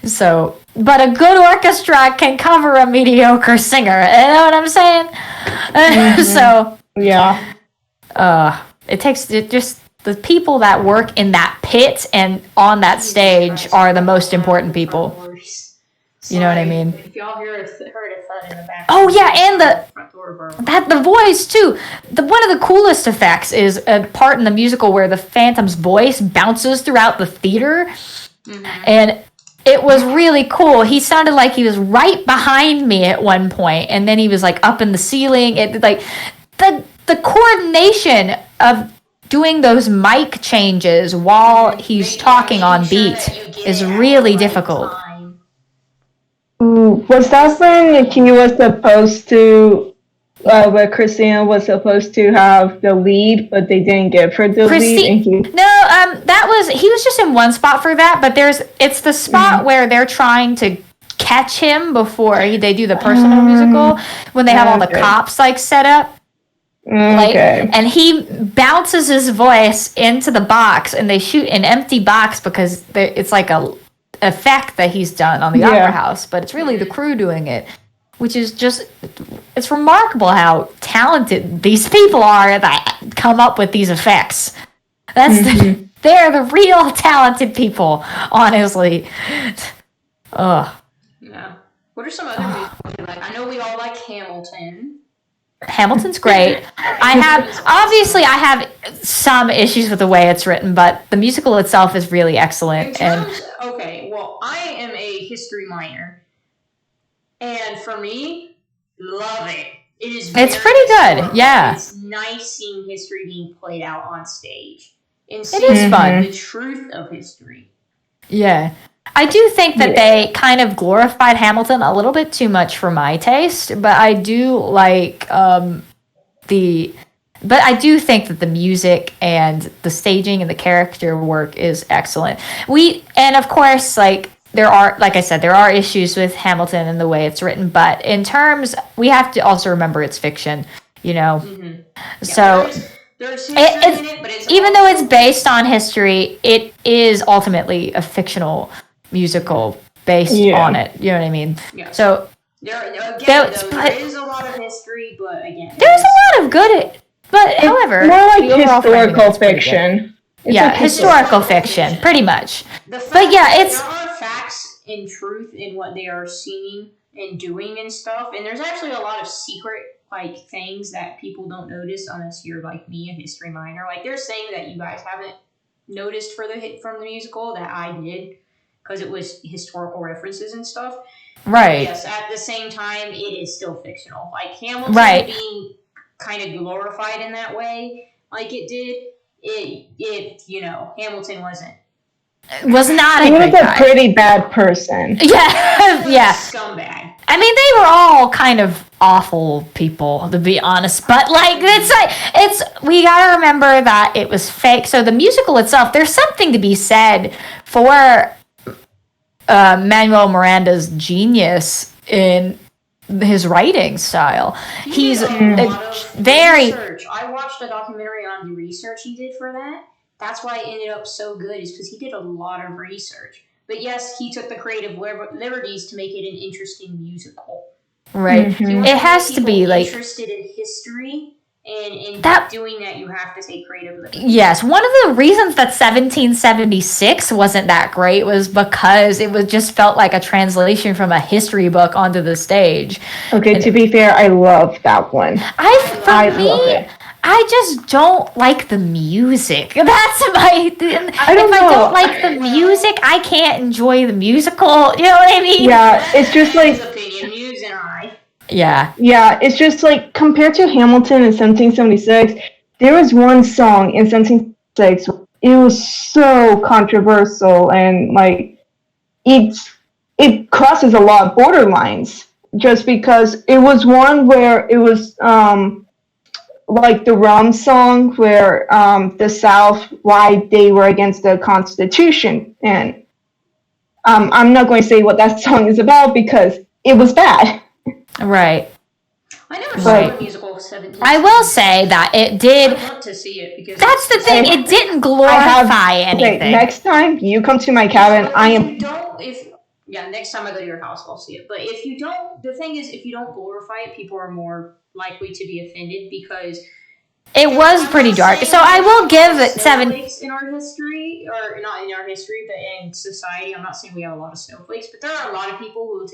So, but a good orchestra can cover a mediocre singer. You know what I'm saying? So, yeah. The people that work in that pit and on that stage are the most important people. You know what I mean? If y'all heard a thud in the back. Oh yeah, and the voice too. One of the coolest effects is a part in the musical where the Phantom's voice bounces throughout the theater, and it was really cool. He sounded like he was right behind me at one point, and then he was like up in the ceiling. It like the coordination of doing those mic changes while he's talking on beat is really difficult. Ooh, was that when he was supposed to, where Christina was supposed to have the lead, but they didn't give her the lead? He was just in one spot for that, but it's the spot where they're trying to catch him before they do the personal musical, when they have all the cops like set up. And he bounces his voice into the box, and they shoot an empty box because it's like a effect that he's done on the opera house, but it's really the crew doing it, which is just, it's remarkable how talented these people are that come up with these effects. They're the real talented people, honestly. Yeah. What are some other movies you like? I know we all like Hamilton. Hamilton's great. I have some issues with the way it's written, but the musical itself is really excellent. Okay, well, I am a history minor, and for me, love it. It's pretty good, yeah. It's nice seeing history being played out on stage. And it is fun. The truth of history. Yeah. I do think that they kind of glorified Hamilton a little bit too much for my taste, but I do like but I do think that the music and the staging and the character work is excellent. And of course, like I said, there are issues with Hamilton and the way it's written, but in terms, we have to also remember it's fiction, you know. Mm-hmm. Yeah, So there's history in it, but it's even though it's based on history, it is ultimately a fictional musical based on it. You know what I mean? Yeah. So there is a lot of history, but again, there's a lot of good. But however, more like the overall framing historical is pretty good. fiction. It's Yeah, like historical fiction, pretty much. But yeah, there are facts and truth in what they are seeing and doing and stuff, and there's actually a lot of secret like things that people don't notice unless you're like me, a history minor. Like they're saying that you guys haven't noticed from the musical that I did because it was historical references and stuff. Right. But yes, at the same time, it is still fictional. Like Hamilton being kind of glorified in that way, like it did. Hamilton was not a he good was a guy. pretty bad person. Yeah. Scumbag. I mean, they were all kind of awful people, to be honest. But like, we gotta remember that it was fake. So the musical itself, there's something to be said for Manuel Miranda's genius in his writing style. He's very research. I watched a documentary on the research he did for that. That's why it ended up so good, is because he did a lot of research. But yes, he took the creative liberties to make it an interesting musical. Right. Mm-hmm. It has to be like interested in history, and in doing that, you have to take creative liberties. Yes, one of the reasons that 1776 wasn't that great was because it just felt like a translation from a history book onto the stage. Okay, to be fair, I love that one. I love it. I just don't like the music. That's my thing. If I don't like the music, I can't enjoy the musical. You know what I mean? Yeah, it's just like Yeah, it's just like compared to Hamilton in 1776, there was one song in 1776. It was so controversial and like it crosses a lot of borderlines just because it was one where it was like the Rum song where the South, why they were against the Constitution, and I'm not going to say what that song is about because it was bad. Right. I never saw the musical 17. I will say that it did. I want to see it because that's the thing. It didn't glorify anything. Okay, next time you come to my cabin, next time I go to your house, I'll see it. But if you don't, the thing is, if you don't glorify it, people are more likely to be offended because it was pretty dark. So I will give it 7. In our history, or not in our history, but in society, I'm not saying we have a lot of snowflakes, but there are a lot of people who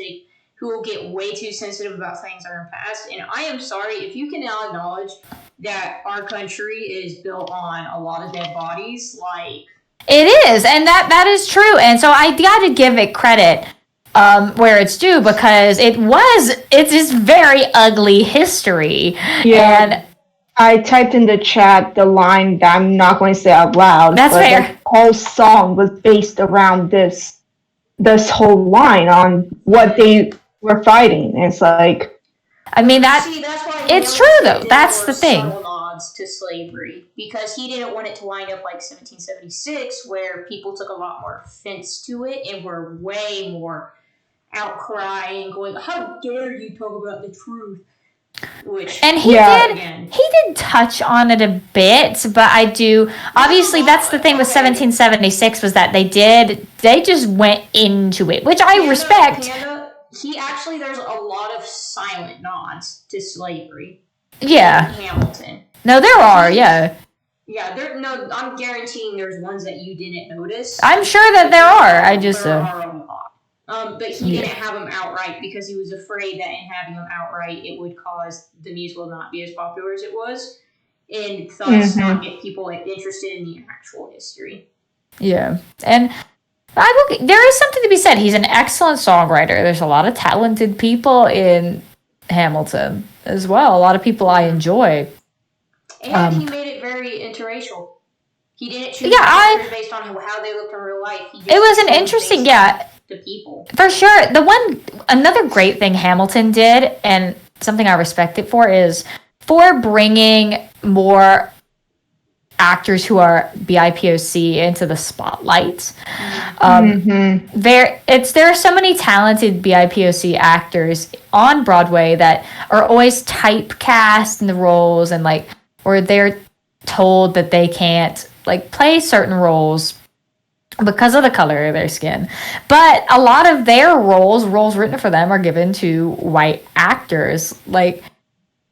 will get way too sensitive about things that are past. And I am sorry if you can now acknowledge that our country is built on a lot of dead bodies, like. It is, and that is true. And so I got to give it credit where it's due because it's this very ugly history. Yeah. And I typed in the chat the line that I'm not going to say out loud. That's fair. The whole song was based around this whole line on what they were fighting. And it's like, I mean that's why it's true though. That's the thing. Nods to slavery because he didn't want it to wind up like 1776, where people took a lot more offense to it and were way more outcrying, going, "How dare you talk about the truth?" He did touch on it a bit, but obviously that's the thing with 1776 was that they just went into it, which I respect. Panda, there's a lot of silent nods to slavery. Yeah. In Hamilton. No, there are, yeah. Yeah, I'm guaranteeing there's ones that you didn't notice. I'm sure that there are. I just there are a lot. But he didn't have them outright because he was afraid that in having them outright, it would cause the musical not be as popular as it was, and thus not get people interested in the actual history. Yeah, and there is something to be said. He's an excellent songwriter. There's a lot of talented people in Hamilton as well. A lot of people I enjoy. And he made it very interracial. He didn't choose characters based on how they looked in real life. It was an interesting, the people. For sure. Another great thing Hamilton did, and something I respect it for, is for bringing more actors who are BIPOC into the spotlight. There are so many talented BIPOC actors on Broadway that are always typecast in the roles, and like, or they're told that they can't like play certain roles because of the color of their skin. But a lot of their roles written for them, are given to white actors. Like,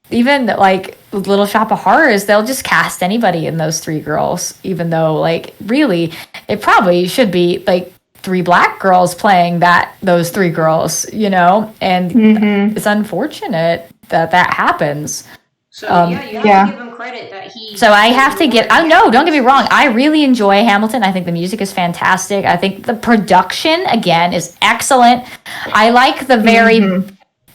even like Little Shop of Horrors, they'll just cast anybody in those three girls, even though like really it probably should be like three black girls playing those three girls, you know? And it's unfortunate that happens. So you have to give him credit that he. So I have to give. Oh no! Don't get me wrong. I really enjoy Hamilton. I think the music is fantastic. I think the production again is excellent. I like the very.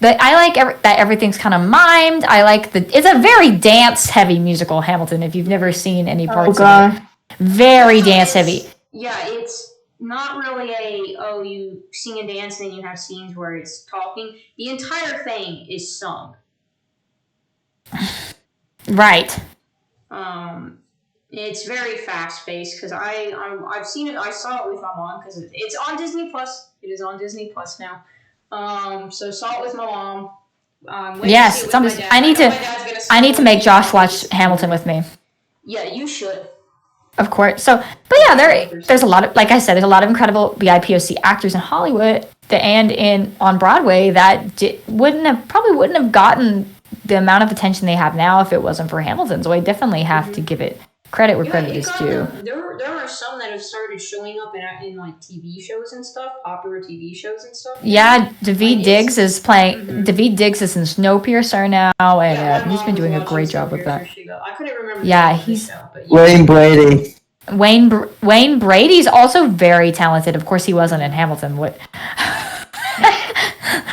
I like that everything's kind of mimed. I like it's a very dance-heavy musical, Hamilton. If you've never seen any parts of it, very dance-heavy. Yeah, it's not really you sing and dance and then you have scenes where it's talking. The entire thing is sung. Right. It's very fast-paced because I've seen it. I saw it with my mom because it's on Disney Plus. It is on Disney Plus now. So saw it with my mom. Yes, it's almost. I need to make Josh watch Hamilton with me. Yeah, you should. Of course. So, but yeah, there's a lot of, like I said, there's a lot of incredible BIPOC actors in Hollywood and on Broadway that probably wouldn't have gotten the amount of attention they have now if it wasn't for Hamilton. So I definitely have to give it credit where credit is due. There are some that have started showing up in like TV shows and stuff, popular TV shows and stuff. Yeah, Daveed Diggs is playing. Daveed Diggs is in Snowpiercer now, and he's been doing a great job with that. I couldn't remember. Yeah, he's Wayne Brady. Wayne Brady's also very talented. Of course, he wasn't in Hamilton. What?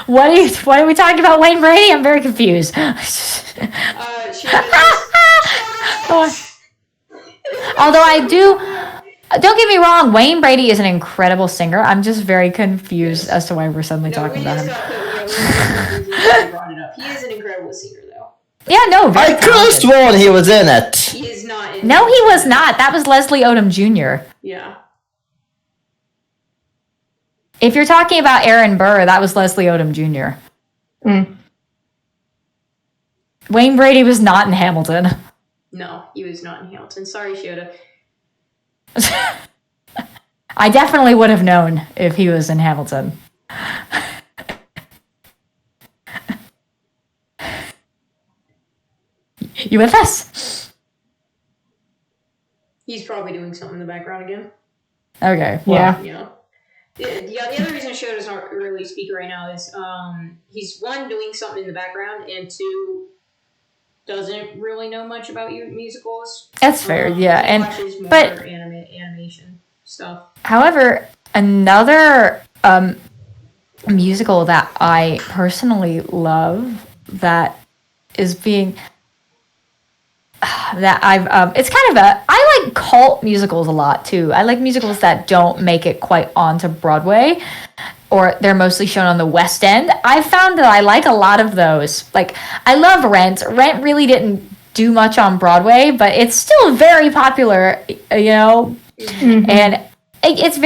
What are we talking about, Wayne Brady? I'm very confused. Although don't get me wrong, Wayne Brady is an incredible singer. I'm just very confused as to why we're suddenly talking about him. He is an incredible singer, though. Yeah, no, very I could have sworn he was in it. He is not. No, he was not. That was Leslie Odom Jr. Yeah. If you're talking about Aaron Burr, that was Leslie Odom Jr. Wayne Brady was not in Hamilton. No, he was not in Hamilton. Sorry, Shota. I definitely would have known if he was in Hamilton. You with us? He's probably doing something in the background again. Okay. Well. Yeah. The other reason Shota's not really speaking right now is he's one, doing something in the background, and two, doesn't really know much about musicals. That's fair, yeah. He watches more animation stuff. However, another musical that I personally love that is being that I've it's kind of I like cult musicals a lot too. I like musicals that don't make it quite onto Broadway, or they're mostly shown on the West End. I've found that I like a lot of those. Like, I love Rent. Rent really didn't do much on Broadway, but it's still very popular, you know? And it's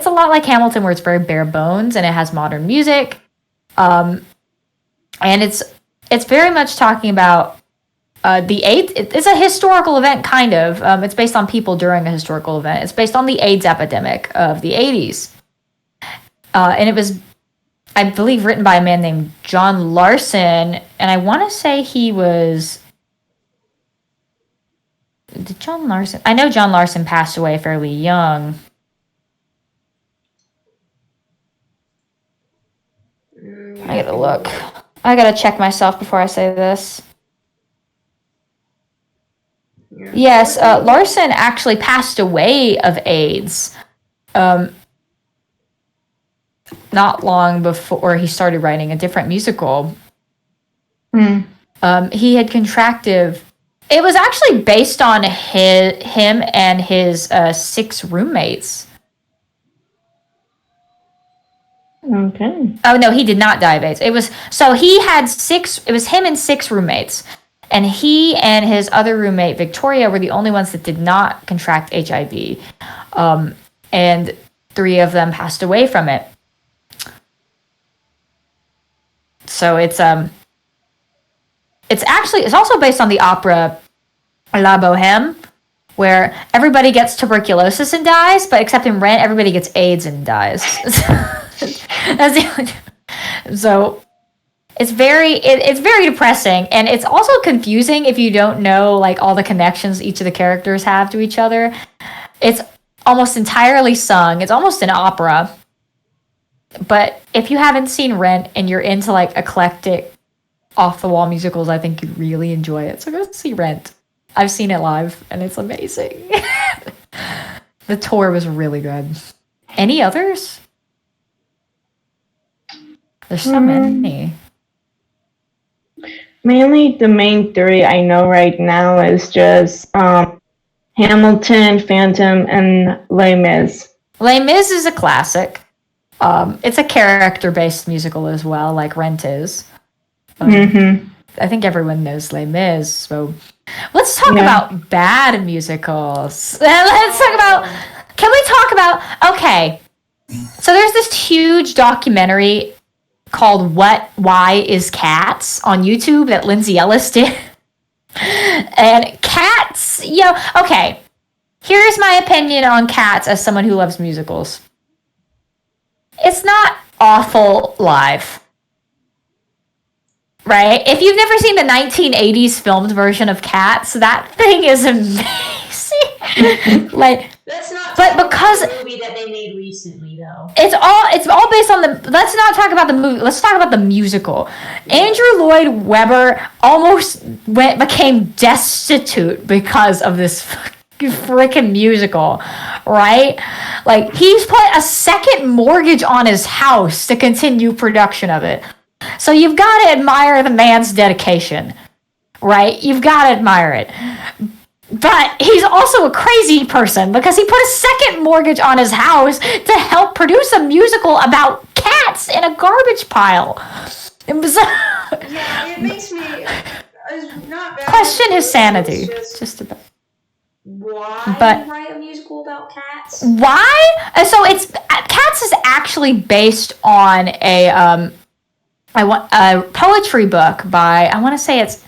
a lot like Hamilton, where it's very bare bones and it has modern music. And it's very much talking about the AIDS. It's a historical event, kind of. It's based on people during a historical event. It's based on the AIDS epidemic of the 80s. And it was, I believe, written by a man named John Larson. And I want to say he was... Did John Larson... I know John Larson passed away fairly young. I gotta look. I gotta check myself before I say this. Yeah. Yes, Larson actually passed away of AIDS not long before he started writing a different musical. He had contracted... It was actually based on him and his 6 roommates. Okay. Oh no, he did not die of AIDS. It was him and 6 roommates. And he and his other roommate, Victoria, were the only ones that did not contract HIV. And 3 of them passed away from it. So it's also based on the opera La Boheme, where everybody gets tuberculosis and dies, but except in Rent, everybody gets AIDS and dies. That's the only. So it's very depressing, and it's also confusing if you don't know like all the connections each of the characters have to each other. It's almost entirely sung. It's almost an opera. But if you haven't seen Rent and you're into like eclectic off-the-wall musicals, I think you'd really enjoy it. So go see Rent. I've seen it live, and it's amazing. The tour was really good. Any others? There's so many. Mainly the main 3 I know right now is just Hamilton, Phantom, and Les Mis. Les Mis is a classic. It's a character-based musical as well, like Rent is. I think everyone knows Les Mis, so let's talk about bad musicals. Let's talk about... Can we talk about... Okay, so there's this huge documentary called Why is Cats on YouTube that Lindsay Ellis did. And Cats... okay, here's my opinion on Cats as someone who loves musicals. It's not awful live. Right? If you've never seen the 1980s filmed version of Cats, that thing is amazing. Like, Let's not but talk because about the movie that they made recently, though. it's all based on the. Let's not talk about the movie. Let's talk about the musical. Andrew Lloyd Webber almost became destitute because of this freaking musical, right? Like, he's put a second mortgage on his house to continue production of it. So you've got to admire the man's dedication, right? You've got to admire it. But he's also a crazy person because he put a second mortgage on his house to help produce a musical about cats in a garbage pile. It was it makes me not bad. Question his sanity. Just about. Why write a musical about cats? Why? So it's Cats is actually based on a poetry book by, I want to say it's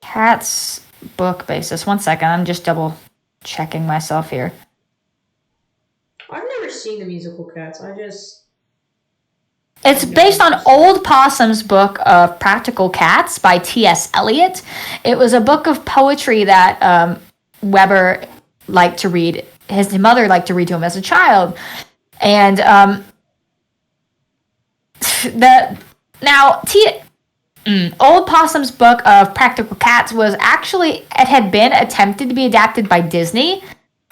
Cats book basis. One second, I'm just double checking myself here. I've never seen the musical Cats. It's based on Old Possum's book of Practical Cats by T.S. Eliot. It was a book of poetry that Weber liked to read. His mother liked to read to him as a child. And Old Possum's book of Practical Cats it had been attempted to be adapted by Disney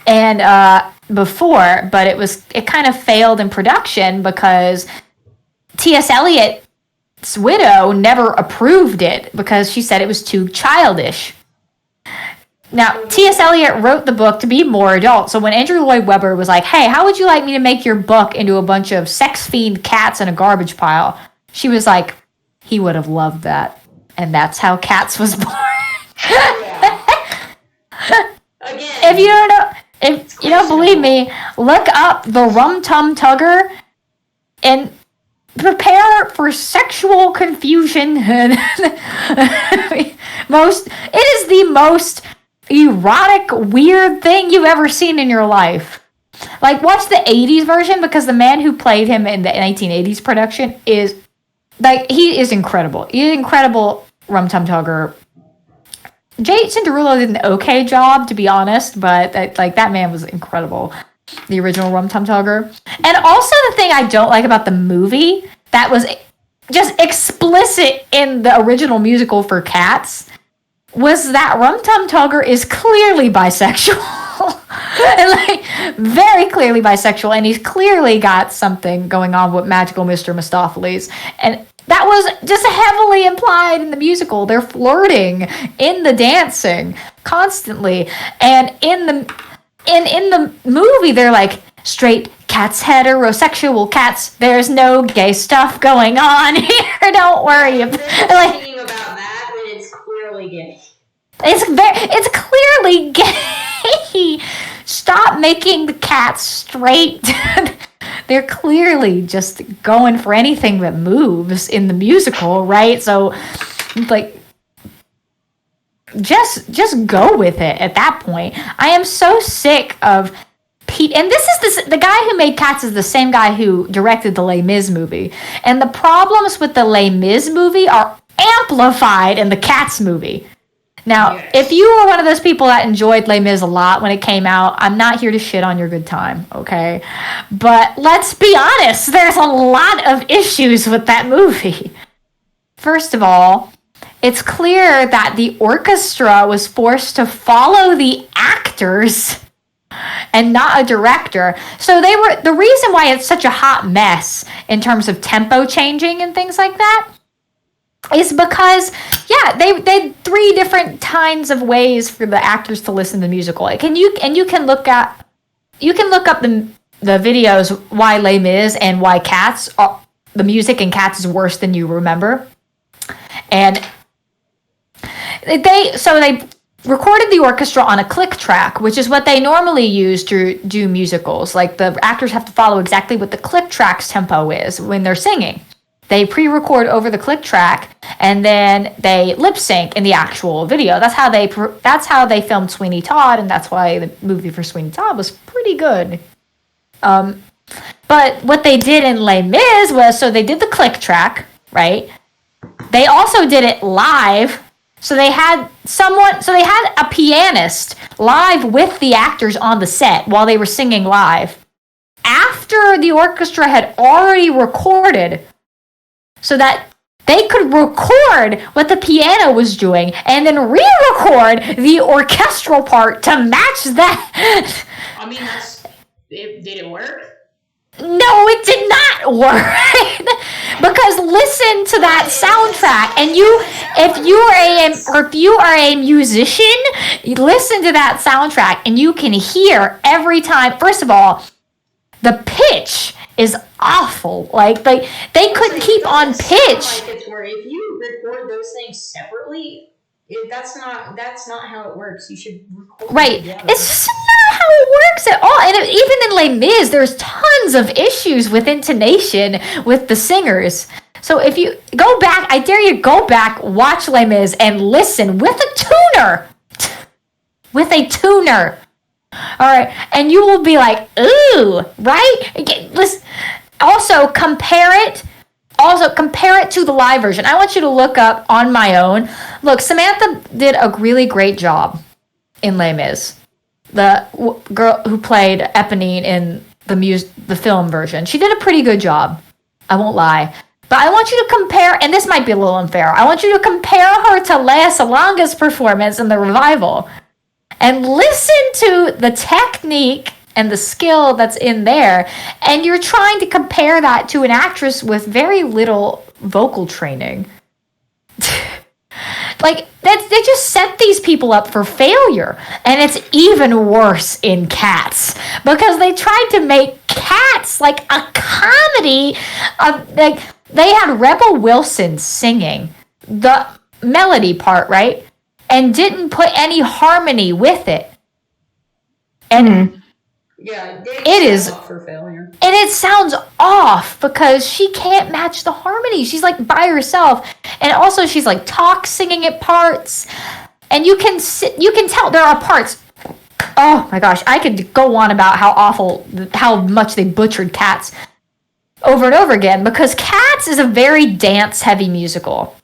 and before, but it kind of failed in production because T.S. Eliot's widow never approved it because she said it was too childish. Now, T.S. Eliot wrote the book to be more adult, so when Andrew Lloyd Webber was like, hey, how would you like me to make your book into a bunch of sex-fiend cats in a garbage pile? She was like, he would have loved that. And that's how Cats was born. Again, If you don't believe me, look up the Rum Tum Tugger and prepare for sexual confusion. It is the most erotic, weird thing you've ever seen in your life. Like, watch the 80s version because the man who played him in the 1980s production is, like, he is incredible. He's an incredible Rum Tum Tugger. Jason Derulo did an okay job, to be honest, but that man was incredible. The original Rum Tum Tugger. And also the thing I don't like about the movie that was just explicit in the original musical for Cats was that Rum Tum Tugger is clearly bisexual. And very clearly bisexual, and he's clearly got something going on with magical Mr. Mistopheles. And that was just heavily implied in the musical. They're flirting in the dancing constantly. And in the movie, they're like, straight cats, heterosexual cats. There's no gay stuff going on here. Don't worry. They're Like, singing about that when it's clearly gay. it's clearly gay. Stop making the cats straight. They're clearly just going for anything that moves in the musical, right? So, like, just go with it at that point. I am so sick of Pete, and the guy who made Cats is the same guy who directed the Les Mis movie, and the problems with the Les Mis movie are amplified in the Cats movie. Now, if you were one of those people that enjoyed Les Mis a lot when it came out, I'm not here to shit on your good time, okay? But let's be honest, there's a lot of issues with that movie. First of all, it's clear that the orchestra was forced to follow the actors and not a director. So the reason why it's such a hot mess in terms of tempo changing and things like that is because, they had 3 different kinds of ways for the actors to listen to the musical. You can look up the videos why Les Mis and why Cats, the music in Cats is worse than you remember. And they recorded the orchestra on a click track, which is what they normally use to do musicals. Like, the actors have to follow exactly what the click track's tempo is when they're singing. They pre-record over the click track, and then they lip sync in the actual video. That's how they filmed Sweeney Todd, and that's why the movie for Sweeney Todd was pretty good. But what they did in Les Mis was, so they did the click track, right? They also did it live. So they had a pianist live with the actors on the set while they were singing live, after the orchestra had already recorded, so that they could record what the piano was doing and then re-record the orchestral part to match that. I mean, did it work? No, it did not work. Because listen to that soundtrack, and if you are a musician, you listen to that soundtrack and you can hear every time. First of all, the pitch is awful. Like, they couldn't keep on pitch. Like, it's where if you record those things separately, that's not how it works. You should record right. together. It's just not how it works at all. And even in Les Mis, there's tons of issues with intonation with the singers. So if you go back, I dare you go back, watch Les Mis, and listen with a tuner. With a tuner. All right, and you will be like, ooh, right? Listen. Also, compare it to the live version. I want you to look up on my own. Look, Samantha did a really great job in Les Mis. The girl who played Eponine in the film version. She did a pretty good job. I won't lie. But I want you to compare, and this might be a little unfair, I want you to compare her to Lea Salonga's performance in the revival. And listen to the technique and the skill that's in there. And you're trying to compare that to an actress with very little vocal training. Like, they just set these people up for failure. And it's even worse in Cats. Because they tried to make Cats like a comedy. They had Rebel Wilson singing the melody part, right? And didn't put any harmony with it. And it is up for failure. And it sounds off because she can't match the harmony. She's like by herself. And also she's like singing at parts. And you can tell there are parts. Oh my gosh, I could go on about how much they butchered Cats over and over again, because Cats is a very dance-heavy musical.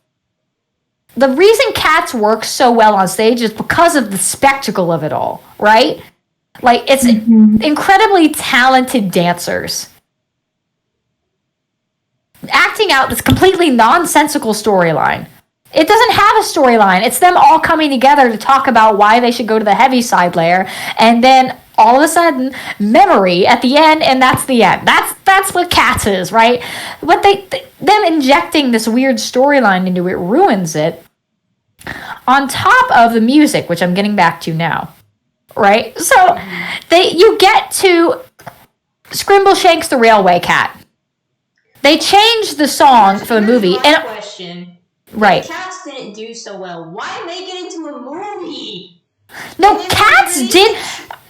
The reason Cats works so well on stage is because of the spectacle of it all, right? Like, it's incredibly talented dancers acting out this completely nonsensical storyline. It doesn't have a storyline. It's them all coming together to talk about why they should go to the Heaviside layer, and then all of a sudden, memory at the end, and that's the end. That's what Cats is, right? What them injecting this weird storyline into it ruins it. On top of the music, which I'm getting back to now, right? So you get to Scrimbleshanks the Railway Cat. They changed the song for the movie. Here's my question. Right. The Cats didn't do so well. Why make it into a movie? No, Cats did.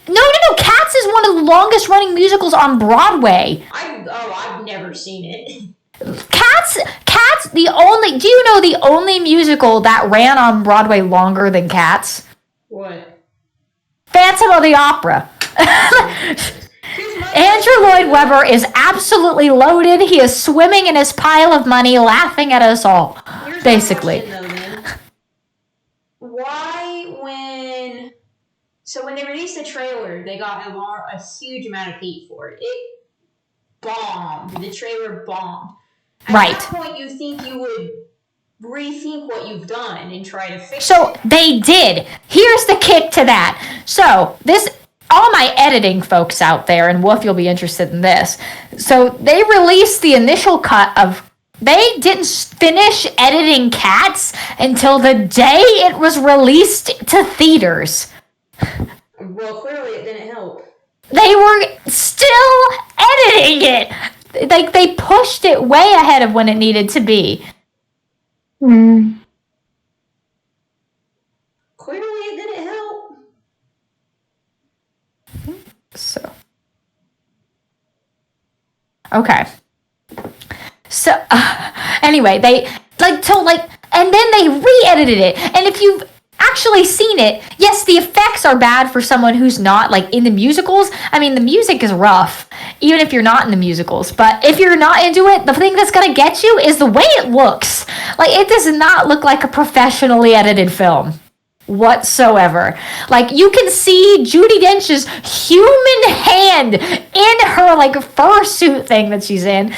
No. Cats is one of the longest running musicals on Broadway. I've never seen it. Cats, do you know the only musical that ran on Broadway longer than Cats? What? Phantom of the Opera. Andrew Lloyd Webber is absolutely loaded. He is swimming in his pile of money, laughing at us all. Here's Basically. My question, though, then. Why, when they released the trailer, they got a huge amount of hate for it. It bombed. The trailer bombed. At that point, you think you would rethink what you've done and try to fix it. So they did. Here's the kick to that. So all my editing folks out there, and Wolf, you'll be interested in this. So they released the initial cut of. They didn't finish editing Cats until the day it was released to theaters. Well, clearly it didn't help. They were still editing it. Like, they pushed it way ahead of when it needed to be. Mm. Clearly it didn't help. So. Okay. So, anyway, and then they re-edited it. And if you've actually seen it, yes, the effects are bad for someone who's not, in the musicals. I mean, the music is rough, even if you're not in the musicals. But if you're not into it, the thing that's going to get you is the way it looks. It does not look like a professionally edited film whatsoever. You can see Judi Dench's human hand in her, fursuit thing that she's in.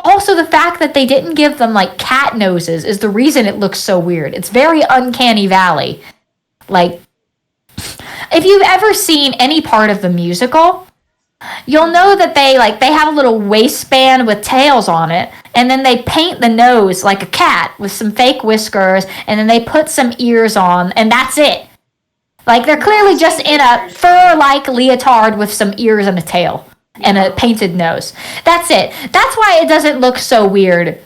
Also, the fact that they didn't give them, cat noses is the reason it looks so weird. It's very Uncanny Valley. If you've ever seen any part of the musical, you'll know that they have a little waistband with tails on it, and then they paint the nose like a cat with some fake whiskers, and then they put some ears on, and that's it. They're clearly just in a fur-like leotard with some ears and a tail. And a painted nose. That's it. That's why it doesn't look so weird.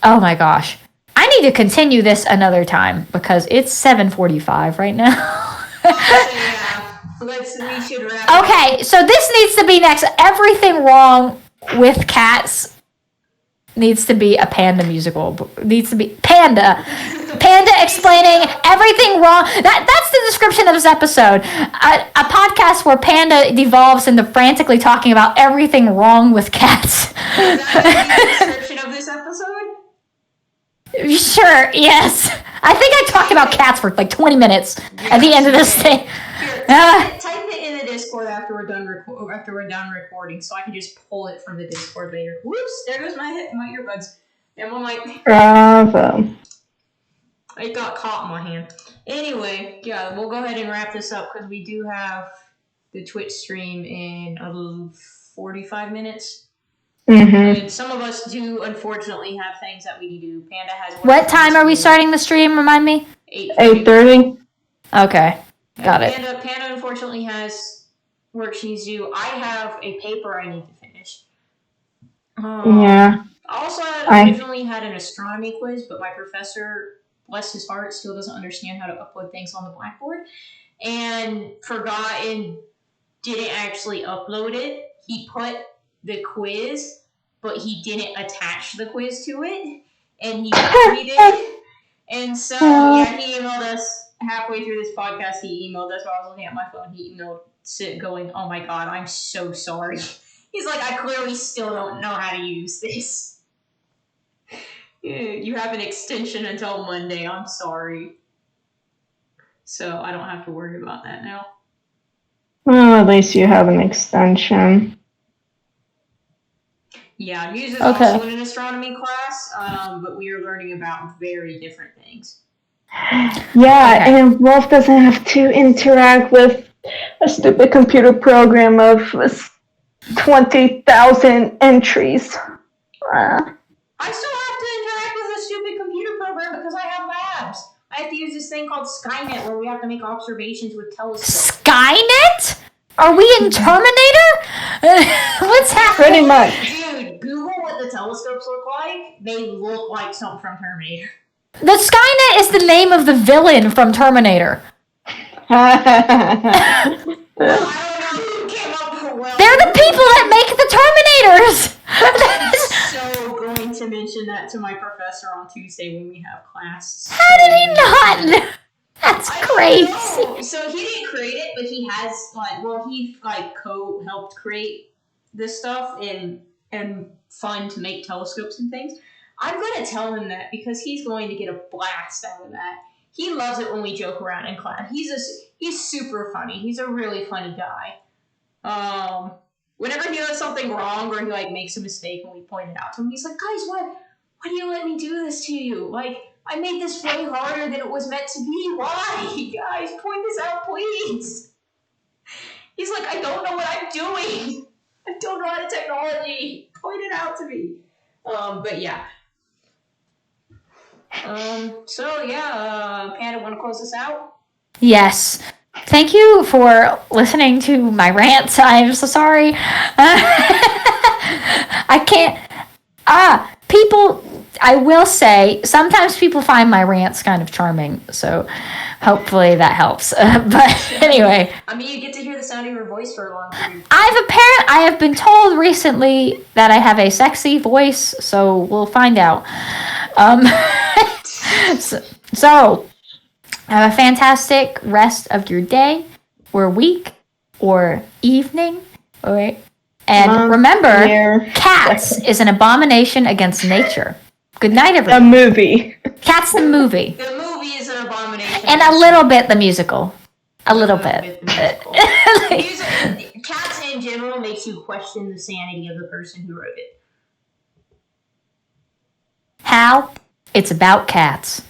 Oh my gosh. I need to continue this another time because it's 7:45 right now. We should wrap Okay, so this needs to be next. Everything wrong with Cats needs to be a Panda musical. Needs to be Panda. Panda explaining everything wrong. That's the description of this episode. A podcast where Panda devolves into frantically talking about everything wrong with cats. Is that the description of this episode? Sure, yes. I think I talked about cats for 20 minutes at the end of this thing. Here, type it in the Discord after we're done recording, so I can just pull it from the Discord later. Whoops! There goes my earbuds. And one mic. Bravo. It got caught in my hand. Anyway, yeah, we'll go ahead and wrap this up because we do have the Twitch stream in 45 minutes. Mm-hmm. And some of us do, unfortunately, have things that we need to do. Panda has. What time are we starting the stream? Remind me. 8:30. Okay, got it. Panda unfortunately has work she needs to do. I have a paper I need to finish. Yeah. I also originally had an astronomy quiz, but my professor, bless his heart, still doesn't understand how to upload things on the Blackboard, and forgot and didn't actually upload it. He put the quiz, but he didn't attach the quiz to it, and he copied it. And so, yeah, he emailed us halfway through this podcast. He emailed us while I was looking at my phone. He emailed Sid going, "Oh my god, I'm so sorry." He's like, "I clearly still don't know how to use this. You have an extension until Monday. I'm sorry." So I don't have to worry about that now. Well, at least you have an extension. Yeah, music is also in an astronomy class, but we are learning about very different things. Yeah, and Wolf doesn't have to interact with a stupid computer program of 20,000 entries. I still have to interact with a stupid computer program because I have labs. I have to use this thing called Skynet where we have to make observations with telescopes. Skynet? Are we in Terminator? What's happening? Pretty much. Dude, Google what the telescopes look like. They look like something from Terminator. The Skynet is the name of the villain from Terminator. I don't know who came up with well. They're the people that make the Terminators. I'm so going to mention that to my professor on Tuesday when we have class. How did he not? That's I don't crazy. know. So he didn't create it, but he has he helped create this stuff and fund to make telescopes and things. I'm gonna tell him that because he's going to get a blast out of that. He loves it when we joke around in class. He's super funny. He's a really funny guy. Whenever he does something wrong or he makes a mistake and we point it out to him, he's like, guys, why do you let me do this to you? I made this way harder than it was meant to be. Why? Guys, point this out, please. He's like, I don't know what I'm doing. I don't know how to technology. Point it out to me. But yeah. Panda, want to close this out? Yes. Thank you for listening to my rants. I'm so sorry. I can't. People, I will say, sometimes people find my rants kind of charming, so hopefully that helps. But anyway. I mean, you get to hear the sound of your voice for a long time. I have been told recently that I have a sexy voice, so we'll find out. So have a fantastic rest of your day, or week, or evening, and remember, Cats is an abomination against nature. Good night, everyone. A movie. Cats the movie. The movie is an abomination. And a little bit the musical. A little bit. Cats in general makes you question the sanity of the person who wrote it. How? It's about cats.